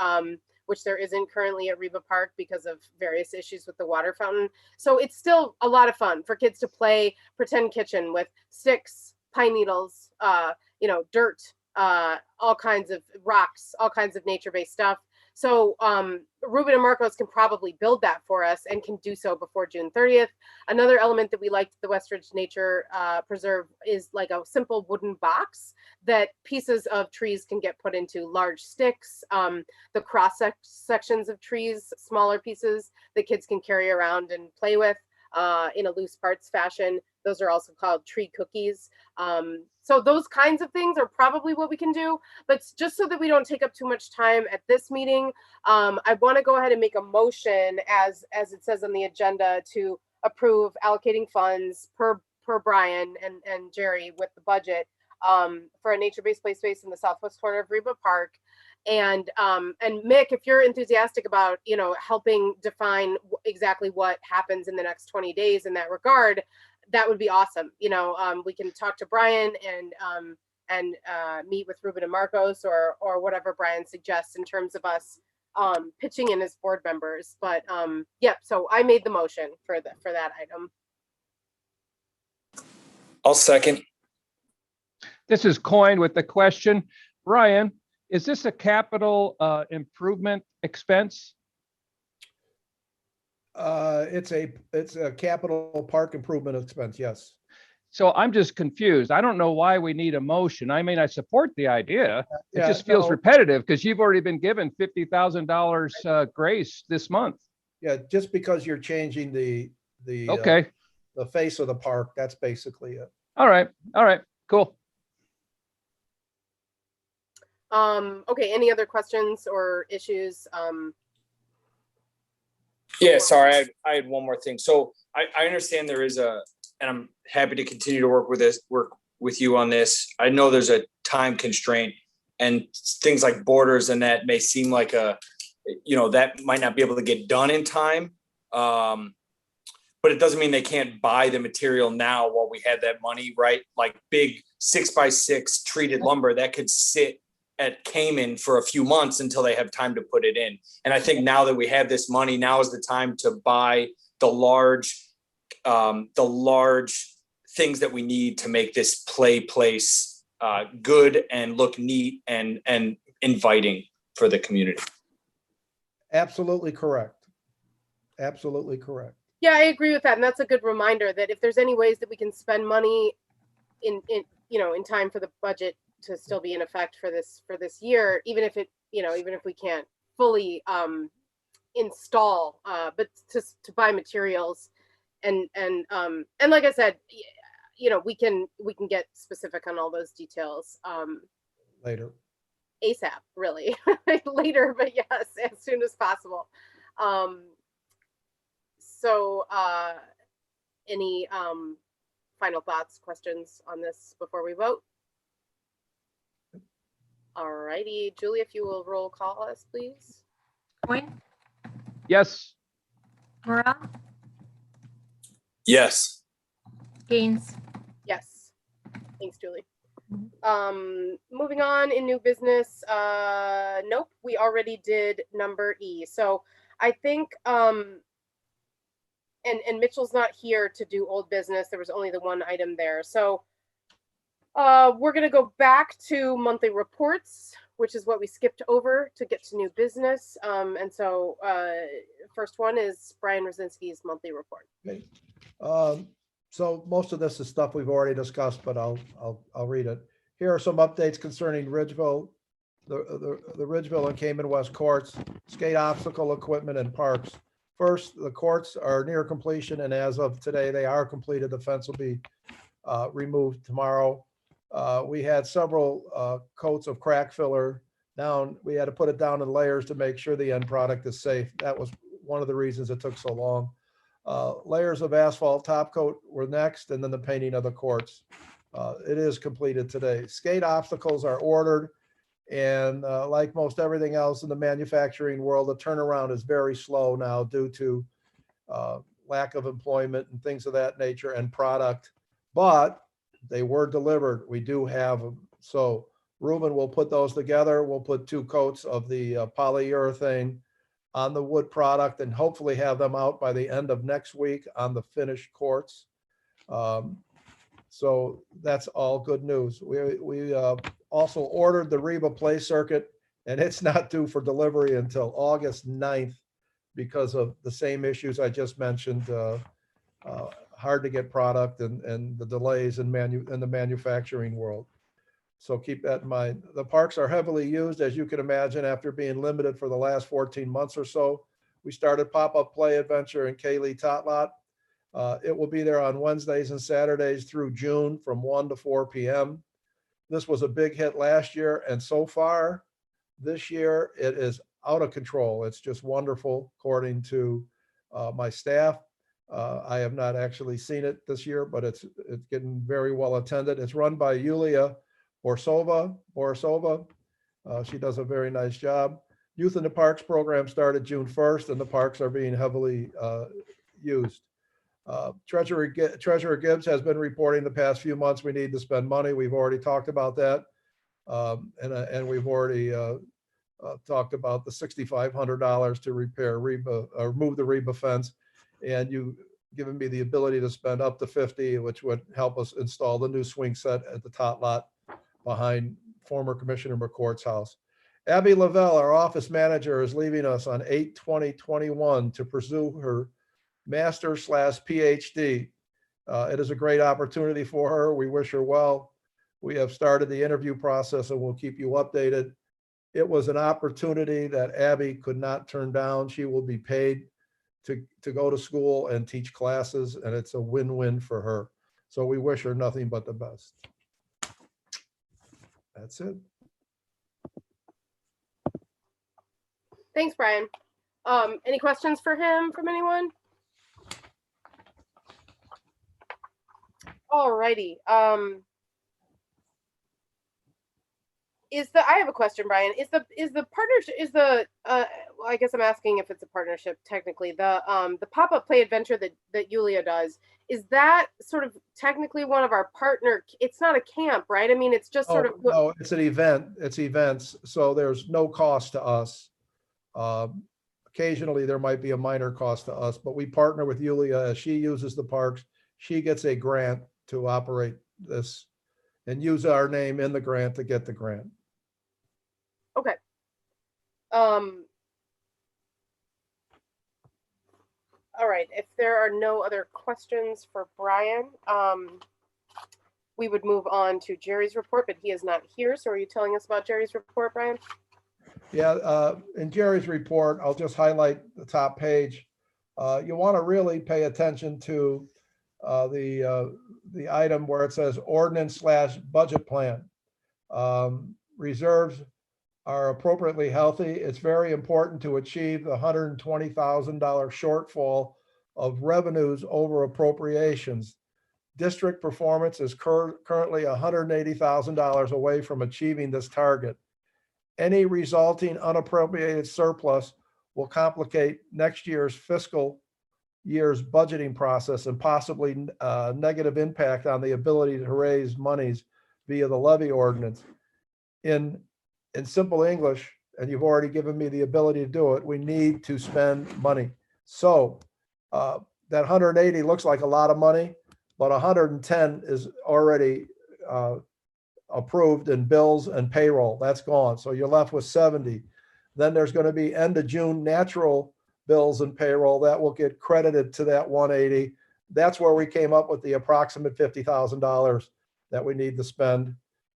which there isn't currently at Reba Park because of various issues with the water fountain. So it's still a lot of fun for kids to play pretend kitchen with sticks, pine needles, dirt, all kinds of rocks, all kinds of nature-based stuff. So Ruben and Marcos can probably build that for us and can do so before June 30th. Another element that we liked at the Westridge Nature Preserve is like a simple wooden box that pieces of trees can get put into, large sticks, the cross sections of trees, smaller pieces that kids can carry around and play with in a loose parts fashion. Those are also called tree cookies. So those kinds of things are probably what we can do, but just so that we don't take up too much time at this meeting, I want to go ahead and make a motion as it says on the agenda to approve allocating funds per Brian and Jerry with the budget for a nature-based play space in the southwest corner of Reba Park. And Mick, if you're enthusiastic about, helping define exactly what happens in the next 20 days in that regard, that would be awesome. We can talk to Brian and meet with Ruben and Marcos or whatever Brian suggests in terms of us pitching in as board members. But yep, so I made the motion for that item. I'll second. This is Coin with the question. Brian, is this a capital improvement expense? It's a capital park improvement expense, yes. So I'm just confused. I don't know why we need a motion. I mean, I support the idea. It Yeah, just feels no. repetitive because you've already been given $50,000 grace this month. Yeah, just because you're changing the Okay. the face of the park, that's basically it. All right. Cool. Okay, any other questions or issues? Yeah, sorry, I had one more thing. So I understand there is and I'm happy to continue to work with you on this. I know there's a time constraint and things like borders and that may seem like that might not be able to get done in time. But it doesn't mean they can't buy the material now while we have that money, right? Like big 6x6 treated lumber that could sit at Cayman for a few months until they have time to put it in. And I think now that we have this money, now is the time to buy the large things that we need to make this place good and look neat and inviting for the community. Absolutely correct. Absolutely correct. Yeah, I agree with that. And that's a good reminder that if there's any ways that we can spend money in time for the budget to still be in effect for this year, even if we can't fully install, but to buy materials and like I said, we can get specific on all those details Later. ASAP, really. Later, but yes, as soon as possible. So any final thoughts, questions on this before we vote? All righty, Julie, if you will roll call us, please. Coin, Yes. Morrell, Yes. Gaines, Yes. Thanks, Julie. Moving on in new business. Nope, we already did number E. So I think and Mitchell's not here to do old business. There was only the one item there. So we're going to go back to monthly reports, which is what we skipped over to get to new business. And so first one is Brian Rosinski's monthly report. Okay. So most of this is stuff we've already discussed, but I'll read it. Here are some updates concerning Ridgeville, the Ridgeville and Cayman West courts, skate obstacle equipment and parks. First, the courts are near completion, and as of today, they are completed. The fence will be removed tomorrow. We had several coats of crack filler down. We had to put it down in layers to make sure the end product is safe. That was one of the reasons it took so long. Layers of asphalt top coat were next, and then the painting of the courts. It is completed today. Skate obstacles are ordered, and like most everything else in the manufacturing world, the turnaround is very slow now due to lack of employment and things of that nature and product, but they were delivered. We do have them. So Ruben will put those together. We'll put 2 coats of the polyurethane on the wood product and hopefully have them out by the end of next week on the finished courts. So that's all good news. We also ordered the Reba Play Circuit, and it's not due for delivery until August 9th because of the same issues I just mentioned. Hard to get product and the delays in the manufacturing world. So keep that in mind. The parks are heavily used, as you can imagine, after being limited for the last 14 months or so. We started Pop-Up Play Adventure in Kaylee Tot Lot. It will be there on Wednesdays and Saturdays through June from 1 to 4 p.m. This was a big hit last year, and so far this year it is out of control. It's just wonderful, according to my staff. I have not actually seen it this year, but it's getting very well attended. It's run by Yulia Borisova. She does a very nice job. Youth in the Parks program started June 1st, and the parks are being heavily used. Treasurer Gibbs has been reporting the past few months, we need to spend money. We've already talked about that. And we've already talked about the $6,500 to repair Reba, or move the Reba fence. And you've given me the ability to spend up to 50, which would help us install the new swing set at the tot lot behind former Commissioner McCourt's house. Abby Lavelle, our office manager, is leaving us on 8/20/21 to pursue her master/PhD. It is a great opportunity for her. We wish her well. We have started the interview process and we'll keep you updated. It was an opportunity that Abby could not turn down. She will be paid to go to school and teach classes, and it's a win-win for her. So we wish her nothing but the best. That's it. Thanks, Brian. Any questions for him from anyone? Alrighty. I have a question, Brian. Is the partnership, well, I guess I'm asking if it's a partnership technically, the pop-up play adventure that Yulia does, is that sort of technically one of our partner, it's not a camp, right? I mean, it's just sort of. No, it's an event. It's events. So there's no cost to us. Occasionally there might be a minor cost to us, but we partner with Yulia as she uses the parks. She gets a grant to operate this and use our name in the grant to get the grant. Okay. All right, if there are no other questions for Brian, we would move on to Jerry's report, but he is not here. So are you telling us about Jerry's report, Brian? Yeah, in Jerry's report, I'll just highlight the top page. You want to really pay attention to the item where it says ordinance/budget plan. Reserves are appropriately healthy. It's very important to achieve the $120,000 shortfall of revenues over appropriations. District performance is currently $180,000 away from achieving this target. Any resulting unappropriated surplus will complicate next year's fiscal year's budgeting process and possibly negative impact on the ability to raise monies via the levy ordinance. In simple English, and you've already given me the ability to do it, we need to spend money. So that 180 looks like a lot of money, but 110 is already approved in bills and payroll. That's gone. So you're left with 70. Then there's going to be end of June natural bills and payroll that will get credited to that 180. That's where we came up with the approximate $50,000 that we need to spend.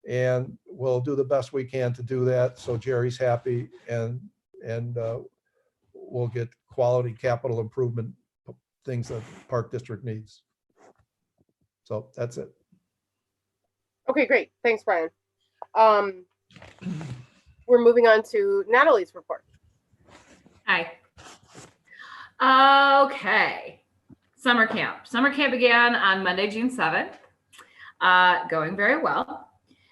And we'll do the best we can to do that. So Jerry's happy and we'll get quality capital improvement things that Park District needs. So that's it. Okay, great. Thanks, Brian. We're moving on to Natalie's report. Hi. Okay. Summer camp. Summer camp began on Monday, June 7th. Going very well.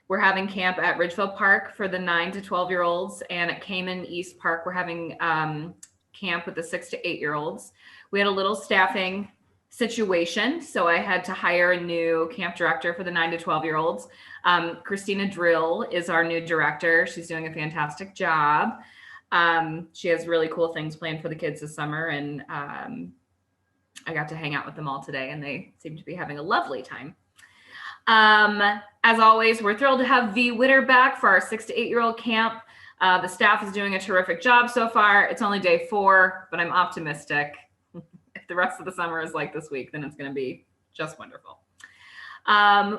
We're having camp at Ridgefield Park for the 9 to 12-year-olds, and at Cayman East Park, we're having camp with the 6 to 8-year-olds. We had a little staffing situation, so I had to hire a new camp director for the 9 to 12-year-olds. Christina Drill is our new director. She's doing a fantastic job. She has really cool things planned for the kids this summer, and I got to hang out with them all today, and they seem to be having a lovely time. As always, we're thrilled to have V. Witter back for our 6 to 8-year-old camp. The staff is doing a terrific job so far. It's only day 4, but I'm optimistic. If the rest of the summer is like this week, then it's going to be just wonderful.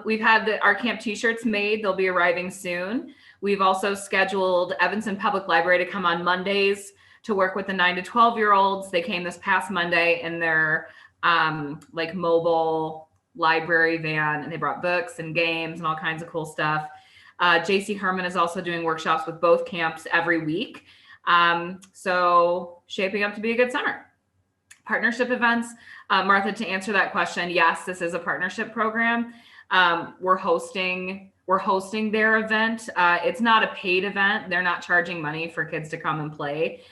We've had our camp t-shirts made. They'll be arriving soon. We've also scheduled Evanston Public Library to come on Mondays to work with the 9 to 12-year-olds. They came this past Monday in their like mobile library van, and they brought books and games and all kinds of cool stuff. JC Herman is also doing workshops with both camps every week. So shaping up to be a good summer. Partnership events. Martha, to answer that question, yes, this is a partnership program. We're hosting their event. It's not a paid event. They're not charging money for kids to come and play.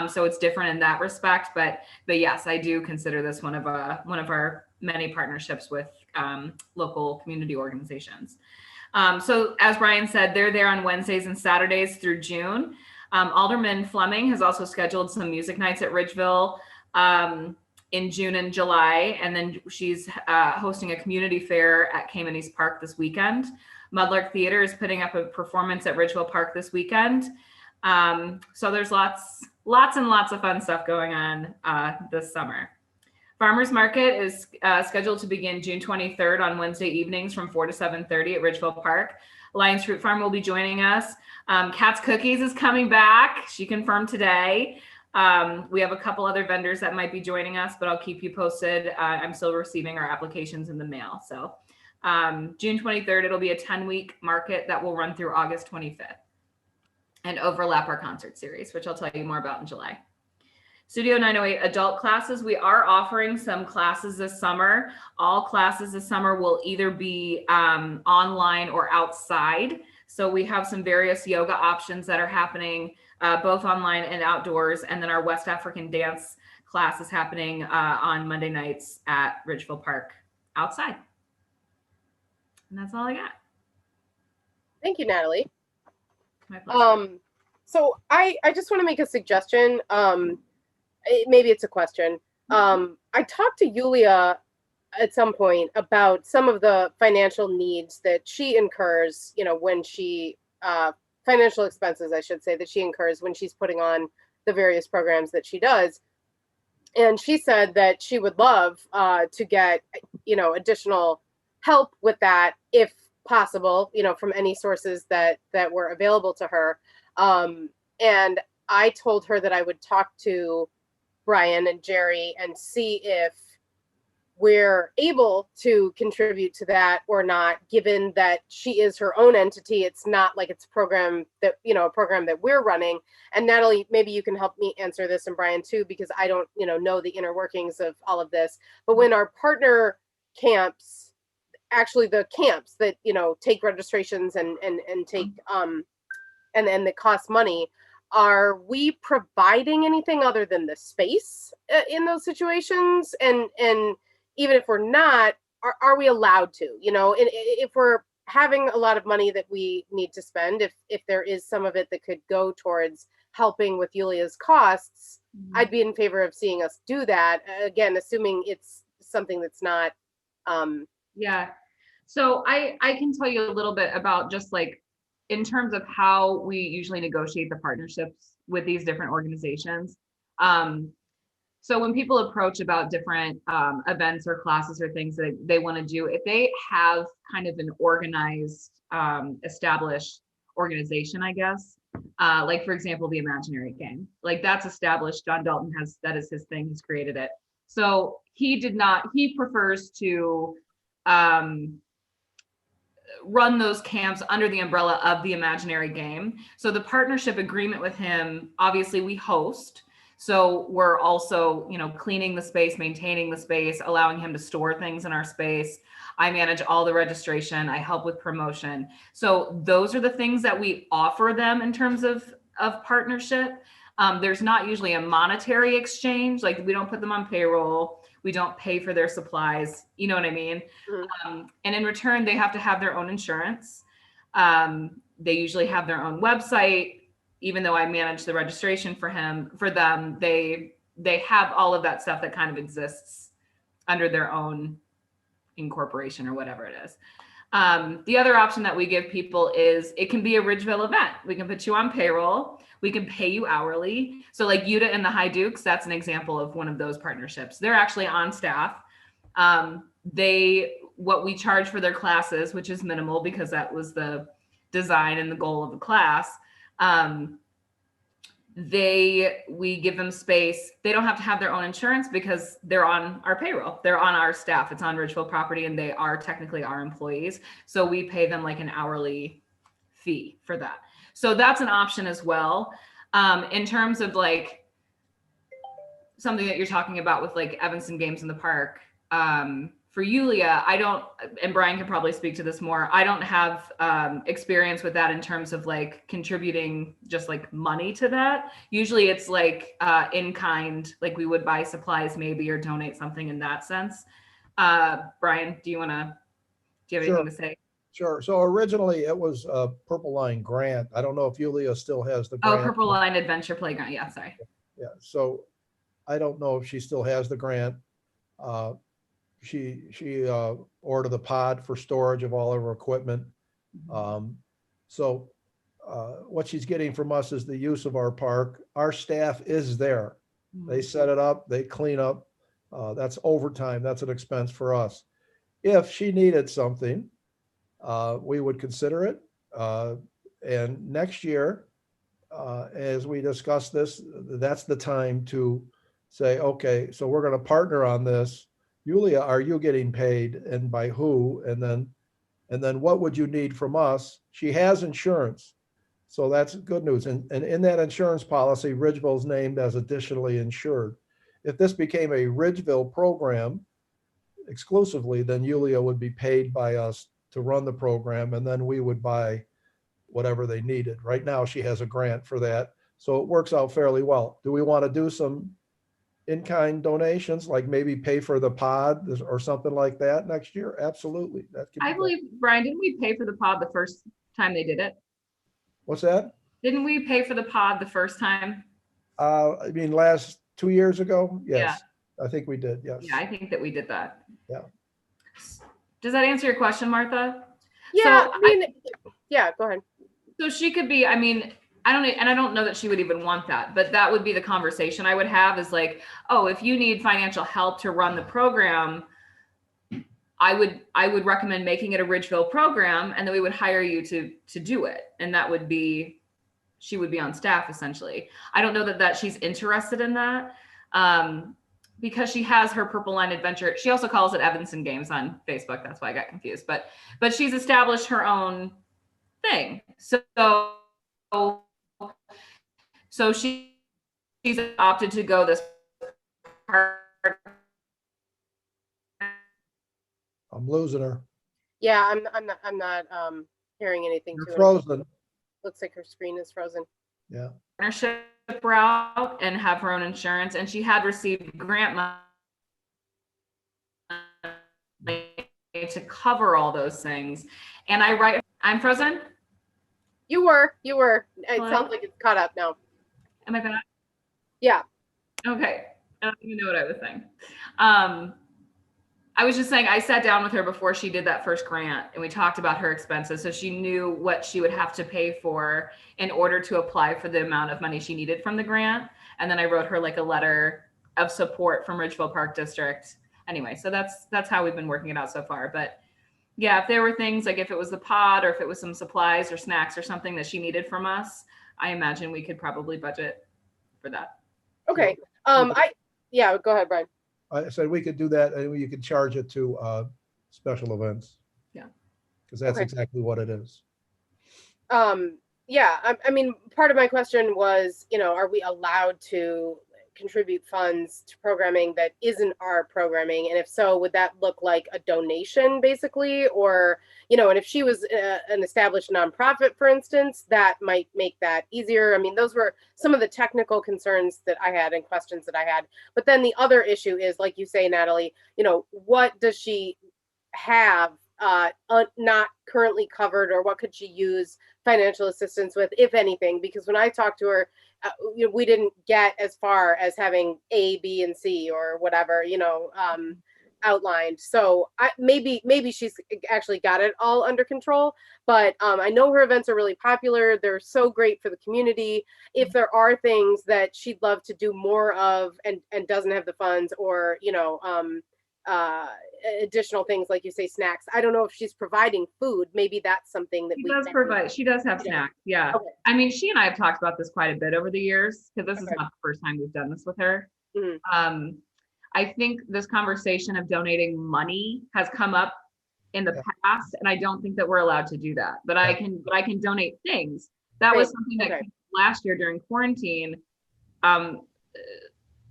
So it's different in that respect. But yes, I do consider this one of our many partnerships with local community organizations. So as Brian said, they're there on Wednesdays and Saturdays through June. Alderman Fleming has also scheduled some music nights at Ridgeville in June and July. And then she's hosting a community fair at Cayman East Park this weekend. Mudlark Theater is putting up a performance at Ridgeville Park this weekend. So there's lots and lots of fun stuff going on this summer. Farmers Market is scheduled to begin June 23rd on Wednesday evenings from 4 to 7:30 at Ridgeville Park. Alliance Fruit Farm will be joining us. Kat's Cookies is coming back. She confirmed today. We have a couple other vendors that might be joining us, but I'll keep you posted. I'm still receiving our applications in the mail. So June 23rd, it'll be a 10-week market that will run through August 25th and overlap our concert series, which I'll tell you more about in July. Studio 908 adult classes. We are offering some classes this summer. All classes this summer will either be online or outside. So we have some various yoga options that are happening both online and outdoors. And then our West African dance class is happening on Monday nights at Ridgeville Park outside. And that's all I got. Thank you, Natalie. My pleasure. So I just want to make a suggestion. Maybe it's a question. I talked to Yulia at some point about some of the financial needs that she incurs, when she, financial expenses, I should say, that she incurs when she's putting on the various programs that she does. And she said that she would love to get, additional help with that if possible, from any sources that were available to her. And I told her that I would talk to Brian and Jerry and see if we're able to contribute to that or not, given that she is her own entity. It's not like it's a program that we're running. And Natalie, maybe you can help me answer this, and Brian too, because I don't, know the inner workings of all of this. But when our partner camps, actually the camps that, take registrations and take, and that cost money, are we providing anything other than the space in those situations? And even if we're not, are we allowed to? If we're having a lot of money that we need to spend, if there is some of it that could go towards helping with Yulia's costs, I'd be in favor of seeing us do that. Again, assuming it's something that's not. Yeah. So I can tell you a little bit about just like, in terms of how we usually negotiate the partnerships with these different organizations. So when people approach about different events or classes or things that they want to do, if they have kind of an organized, established organization, I guess, like for example, the Imaginary Game, like that's established. John Dalton that is his thing. He's created it. So he prefers to run those camps under the umbrella of the Imaginary Game. So the partnership agreement with him, obviously we host. So we're also, cleaning the space, maintaining the space, allowing him to store things in our space. I manage all the registration. I help with promotion. So those are the things that we offer them in terms of partnership. There's not usually a monetary exchange. Like we don't put them on payroll. We don't pay for their supplies. You know what I mean? Mm-hmm. And in return, they have to have their own insurance. They usually have their own website. Even though I manage the registration for them, they have all of that stuff that kind of exists under their own incorporation or whatever it is. The other option that we give people is it can be a Ridgeville event. We can put you on payroll. We can pay you hourly. So like Yuta and the High Dukes, that's an example of one of those partnerships. They're actually on staff. What we charge for their classes, which is minimal because that was the design and the goal of the class. We give them space. They don't have to have their own insurance because they're on our payroll. They're on our staff. It's on Ridgeville property and they are technically our employees. So we pay them like an hourly fee for that. So that's an option as well. In terms of like something that you're talking about with like Evanston Games in the Park, for Yulia, and Brian can probably speak to this more. I don't have experience with that in terms of like contributing just like money to that. Usually it's like in kind, like we would buy supplies maybe or donate something in that sense. Brian, do you have anything to say? Sure. So originally it was a Purple Line grant. I don't know if Yulia still has the Oh, grant. Purple Line Adventure Playground. Yeah, sorry. Yeah, so I don't know if she still has the grant. She ordered the pod for storage of all of her equipment. So what she's getting from us is the use of our park. Our staff is there. They set it up, they clean up. That's overtime. That's an expense for us. If she needed something, we would consider it. And next year, as we discuss this, that's the time to say, okay, so we're going to partner on this. Yulia, are you getting paid and by who? And then what would you need from us? She has insurance. So that's good news. And in that insurance policy, Ridgeville is named as additionally insured. If this became a Ridgeville program exclusively, then Yulia would be paid by us to run the program, and then we would buy whatever they needed. Right now, she has a grant for that. So it works out fairly well. Do we want to do some in-kind donations, like maybe pay for the pod or something like that next year? Absolutely. That could be I done. believe, Brian, didn't we pay for the pod the first time they did it? What's that? Didn't we pay for the pod the first time? I mean, last 2 years ago? Yes, I think we did. Yes. Yeah, I think that we did that. Yeah. Does that answer your question, Martha? Yeah, So I mean, yeah, go ahead. So she could be, I mean, I don't know that she would even want that, but that would be the conversation I would have is like, oh, if you need financial help to run the program, I would recommend making it a Ridgeville program, and then we would hire you to do it. And that would be, she would be on staff essentially. I don't know that she's interested in that. Because she has her Purple Line Adventure. She also calls it Evanston Games on Facebook. That's why I got confused. But she's established her own thing. So she's opted to go this part. I'm losing her. Yeah, I'm not hearing anything. You're to it. frozen. Looks like her screen is frozen. Yeah. Partnership route and have her own insurance, and she had received grant money to cover all those things. And I'm frozen. You were. It Hello? sounds like it's caught up now. Am I back? Yeah. Okay. I don't even know what I was saying. I was just saying, I sat down with her before she did that first grant and we talked about her expenses. So she knew what she would have to pay for in order to apply for the amount of money she needed from the grant. And then I wrote her like a letter of support from Ridgeville Park District. Anyway, so that's how we've been working it out so far. But yeah, if there were things like if it was the pod or if it was some supplies or snacks or something that she needed from us, I imagine we could probably budget for that. Okay. Yeah, go ahead, Brian. I said we could do that, and you could charge it to special events. Yeah. Because that's Okay. exactly what it is. Yeah, I mean, part of my question was, are we allowed to contribute funds to programming that isn't our programming? And if so, would that look like a donation basically? Or, and if she was an established nonprofit, for instance, that might make that easier. I mean, those were some of the technical concerns that I had and questions that I had. But then the other issue is, like you say, Natalie, what does she have not currently covered, or what could she use financial assistance with, if anything? Because when I talked to her, we didn't get as far as having A, B, and C or whatever, outlined. So maybe she's actually got it all under control, but I know her events are really popular. They're so great for the community. If there are things that she'd love to do more of and doesn't have the funds, or, additional things, like you say, snacks. I don't know if she's providing food. Maybe that's something that She does have snacks. Yeah. Okay. I mean, she and I have talked about this quite a bit over the years because this is Okay. not the first time we've done this with her. Mhm. I think this conversation of donating money has come up in the past, and I don't think that we're allowed to do that. But I can donate things. That was something that Okay. came last year during quarantine.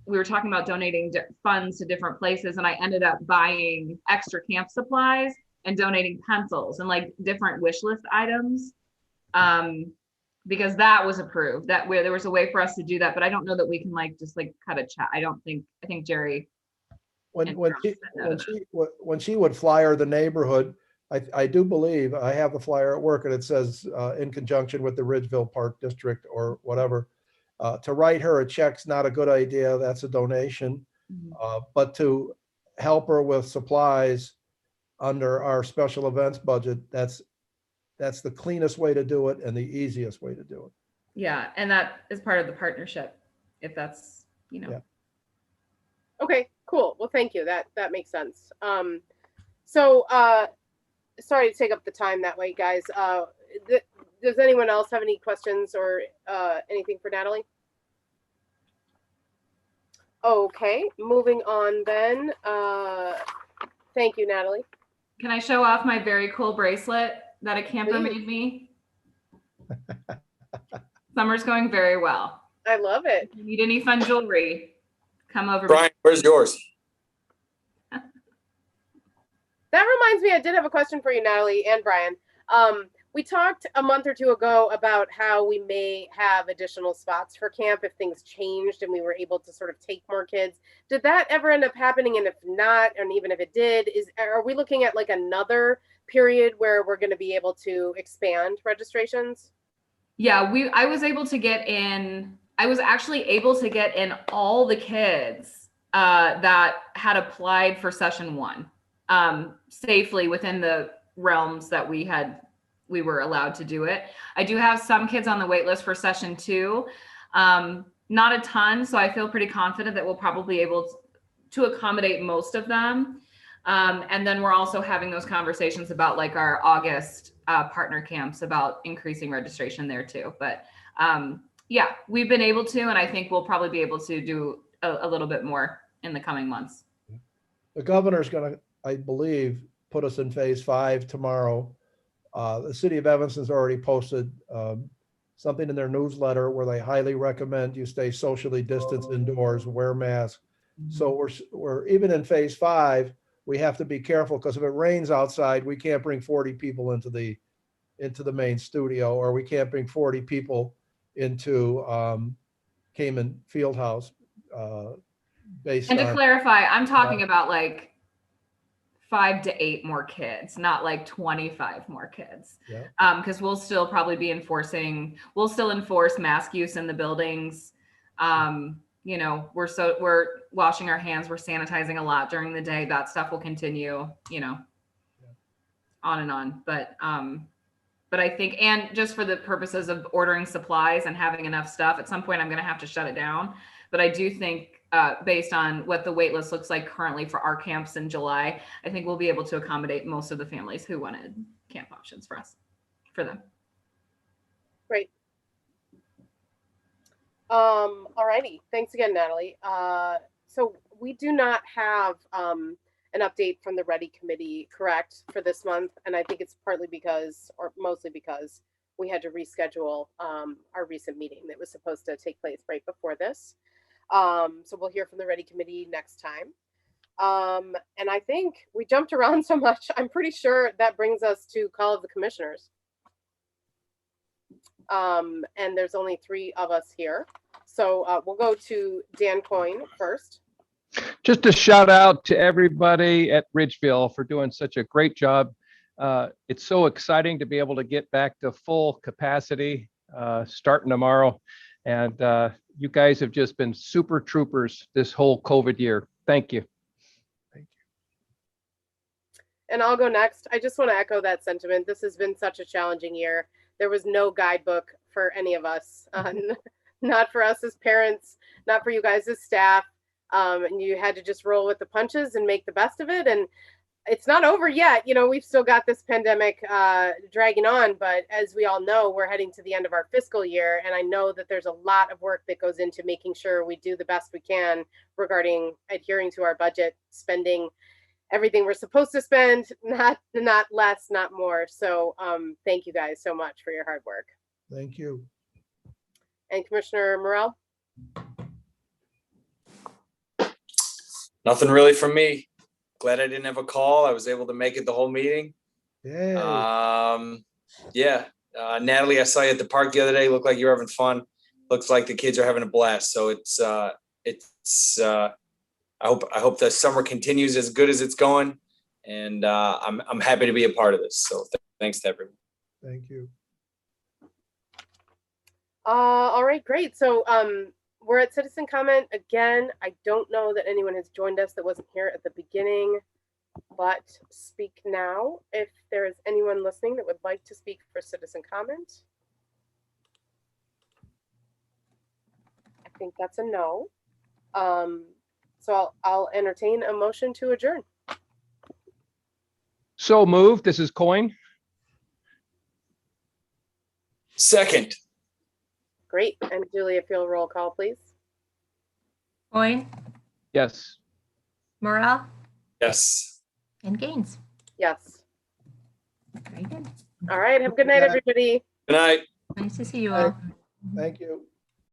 We were talking about donating funds to different places, and I ended up buying extra camp supplies and donating pencils and like different wish list items, because that was approved. That there was a way for us to do that, but I don't know that we can just cut a check. I think Jerry when she would flyer the neighborhood, I do believe, I have the flyer at work and it says, in conjunction with the Ridgeville Park District or whatever, to write her a check's not a good idea. That's a donation. But to help her with supplies under our special events budget, that's the cleanest way to do it and the easiest way to do it. Yeah, and that is part of the partnership, if that's, Yeah. Okay, cool. Well, thank you. That makes sense. So sorry to take up the time that way, guys. Does anyone else have any questions or anything for Natalie? Okay, moving on then. Thank you, Natalie. Can I show off my very cool bracelet that a camper made me? Summer's going very well. I love it. If you need any fun jewelry, come over. Brian, where's yours? That reminds me, I did have a question for you, Natalie and Brian. We talked a month or two ago about how we may have additional spots for camp if things changed and we were able to sort of take more kids. Did that ever end up happening? And if not, and even if it did, are we looking at like another period where we're going to be able to expand registrations? Yeah, I was actually able to get in all the kids that had applied for session 1 safely within the realms that we were allowed to do it. I do have some kids on the wait list for session 2. Not a ton, so I feel pretty confident that we'll probably be able to accommodate most of them. And then we're also having those conversations about like our August partner camps about increasing registration there too. But yeah, we've been able to, and I think we'll probably be able to do a little bit more in the coming months. The governor's going to, I believe, put us in phase 5 tomorrow. The city of Evanston's already posted something in their newsletter where they highly recommend you stay socially distanced indoors, wear masks. So we're even in phase 5, we have to be careful because if it rains outside, we can't bring 40 people into the main studio, or we can't bring 40 people into Cayman Fieldhouse. Based And to on, clarify, I'm talking about like 5 to 8 more kids, not like 25 more kids. Yeah. Because we'll still probably be we'll still enforce mask use in the buildings. You know, we're washing our hands, we're sanitizing a lot during the day. That stuff will continue, you know, on and on. But I think, and just for the purposes of ordering supplies and having enough stuff, at some point I'm going to have to shut it down. But I do think, based on what the wait list looks like currently for our camps in July, I think we'll be able to accommodate most of the families who wanted camp options for them. Great. Alrighty. Thanks again, Natalie. So we do not have an update from the Ready Committee, correct, for this month. And I think it's partly because, or mostly because, we had to reschedule our recent meeting that was supposed to take place right before this. So we'll hear from the Ready Committee next time. And I think we jumped around so much, I'm pretty sure that brings us to Call of the Commissioners. And there's only 3 of us here. So we'll go to Dan Coyne first. Just a shout out to everybody at Ridgeville for doing such a great job. It's so exciting to be able to get back to full capacity starting tomorrow. And you guys have just been super troopers this whole COVID year. Thank you. thank you. And I'll go next. I just want to echo that sentiment. This has been such a challenging year. There was no guidebook for any of us, not for us as parents, not for you guys as staff. And you had to just roll with the punches and make the best of it. And it's not over yet. You know, we've still got this pandemic dragging on, but as we all know, we're heading to the end of our fiscal year. And I know that there's a lot of work that goes into making sure we do the best we can regarding adhering to our budget, spending everything we're supposed to spend, not less, not more. So thank you guys so much for your hard work. Thank you. And Commissioner Morrell? Nothing really from me. Glad I didn't have a call. I was able to make it the whole meeting. Yay. Yeah. Natalie, I saw you at the park the other day. Looked like you were having fun. Looks like the kids are having a blast. So I I hope the summer continues as good as it's going. And I'm happy to be a part of this. So thanks to everyone. Thank you. All right, great. So we're at citizen comment again. I don't know that anyone has joined us that wasn't here at the beginning, but speak now if there is anyone listening that would like to speak for citizen comment. I think that's a no. So I'll entertain a motion to adjourn. So moved. This is Coin. Second, Great. And Julia, if you'll roll call, please. Coin, Yes. Morrell, yes. and Gaines. Yes. Very good. All right. Have a good night, everybody. Good night. Nice to see you all. Thank you.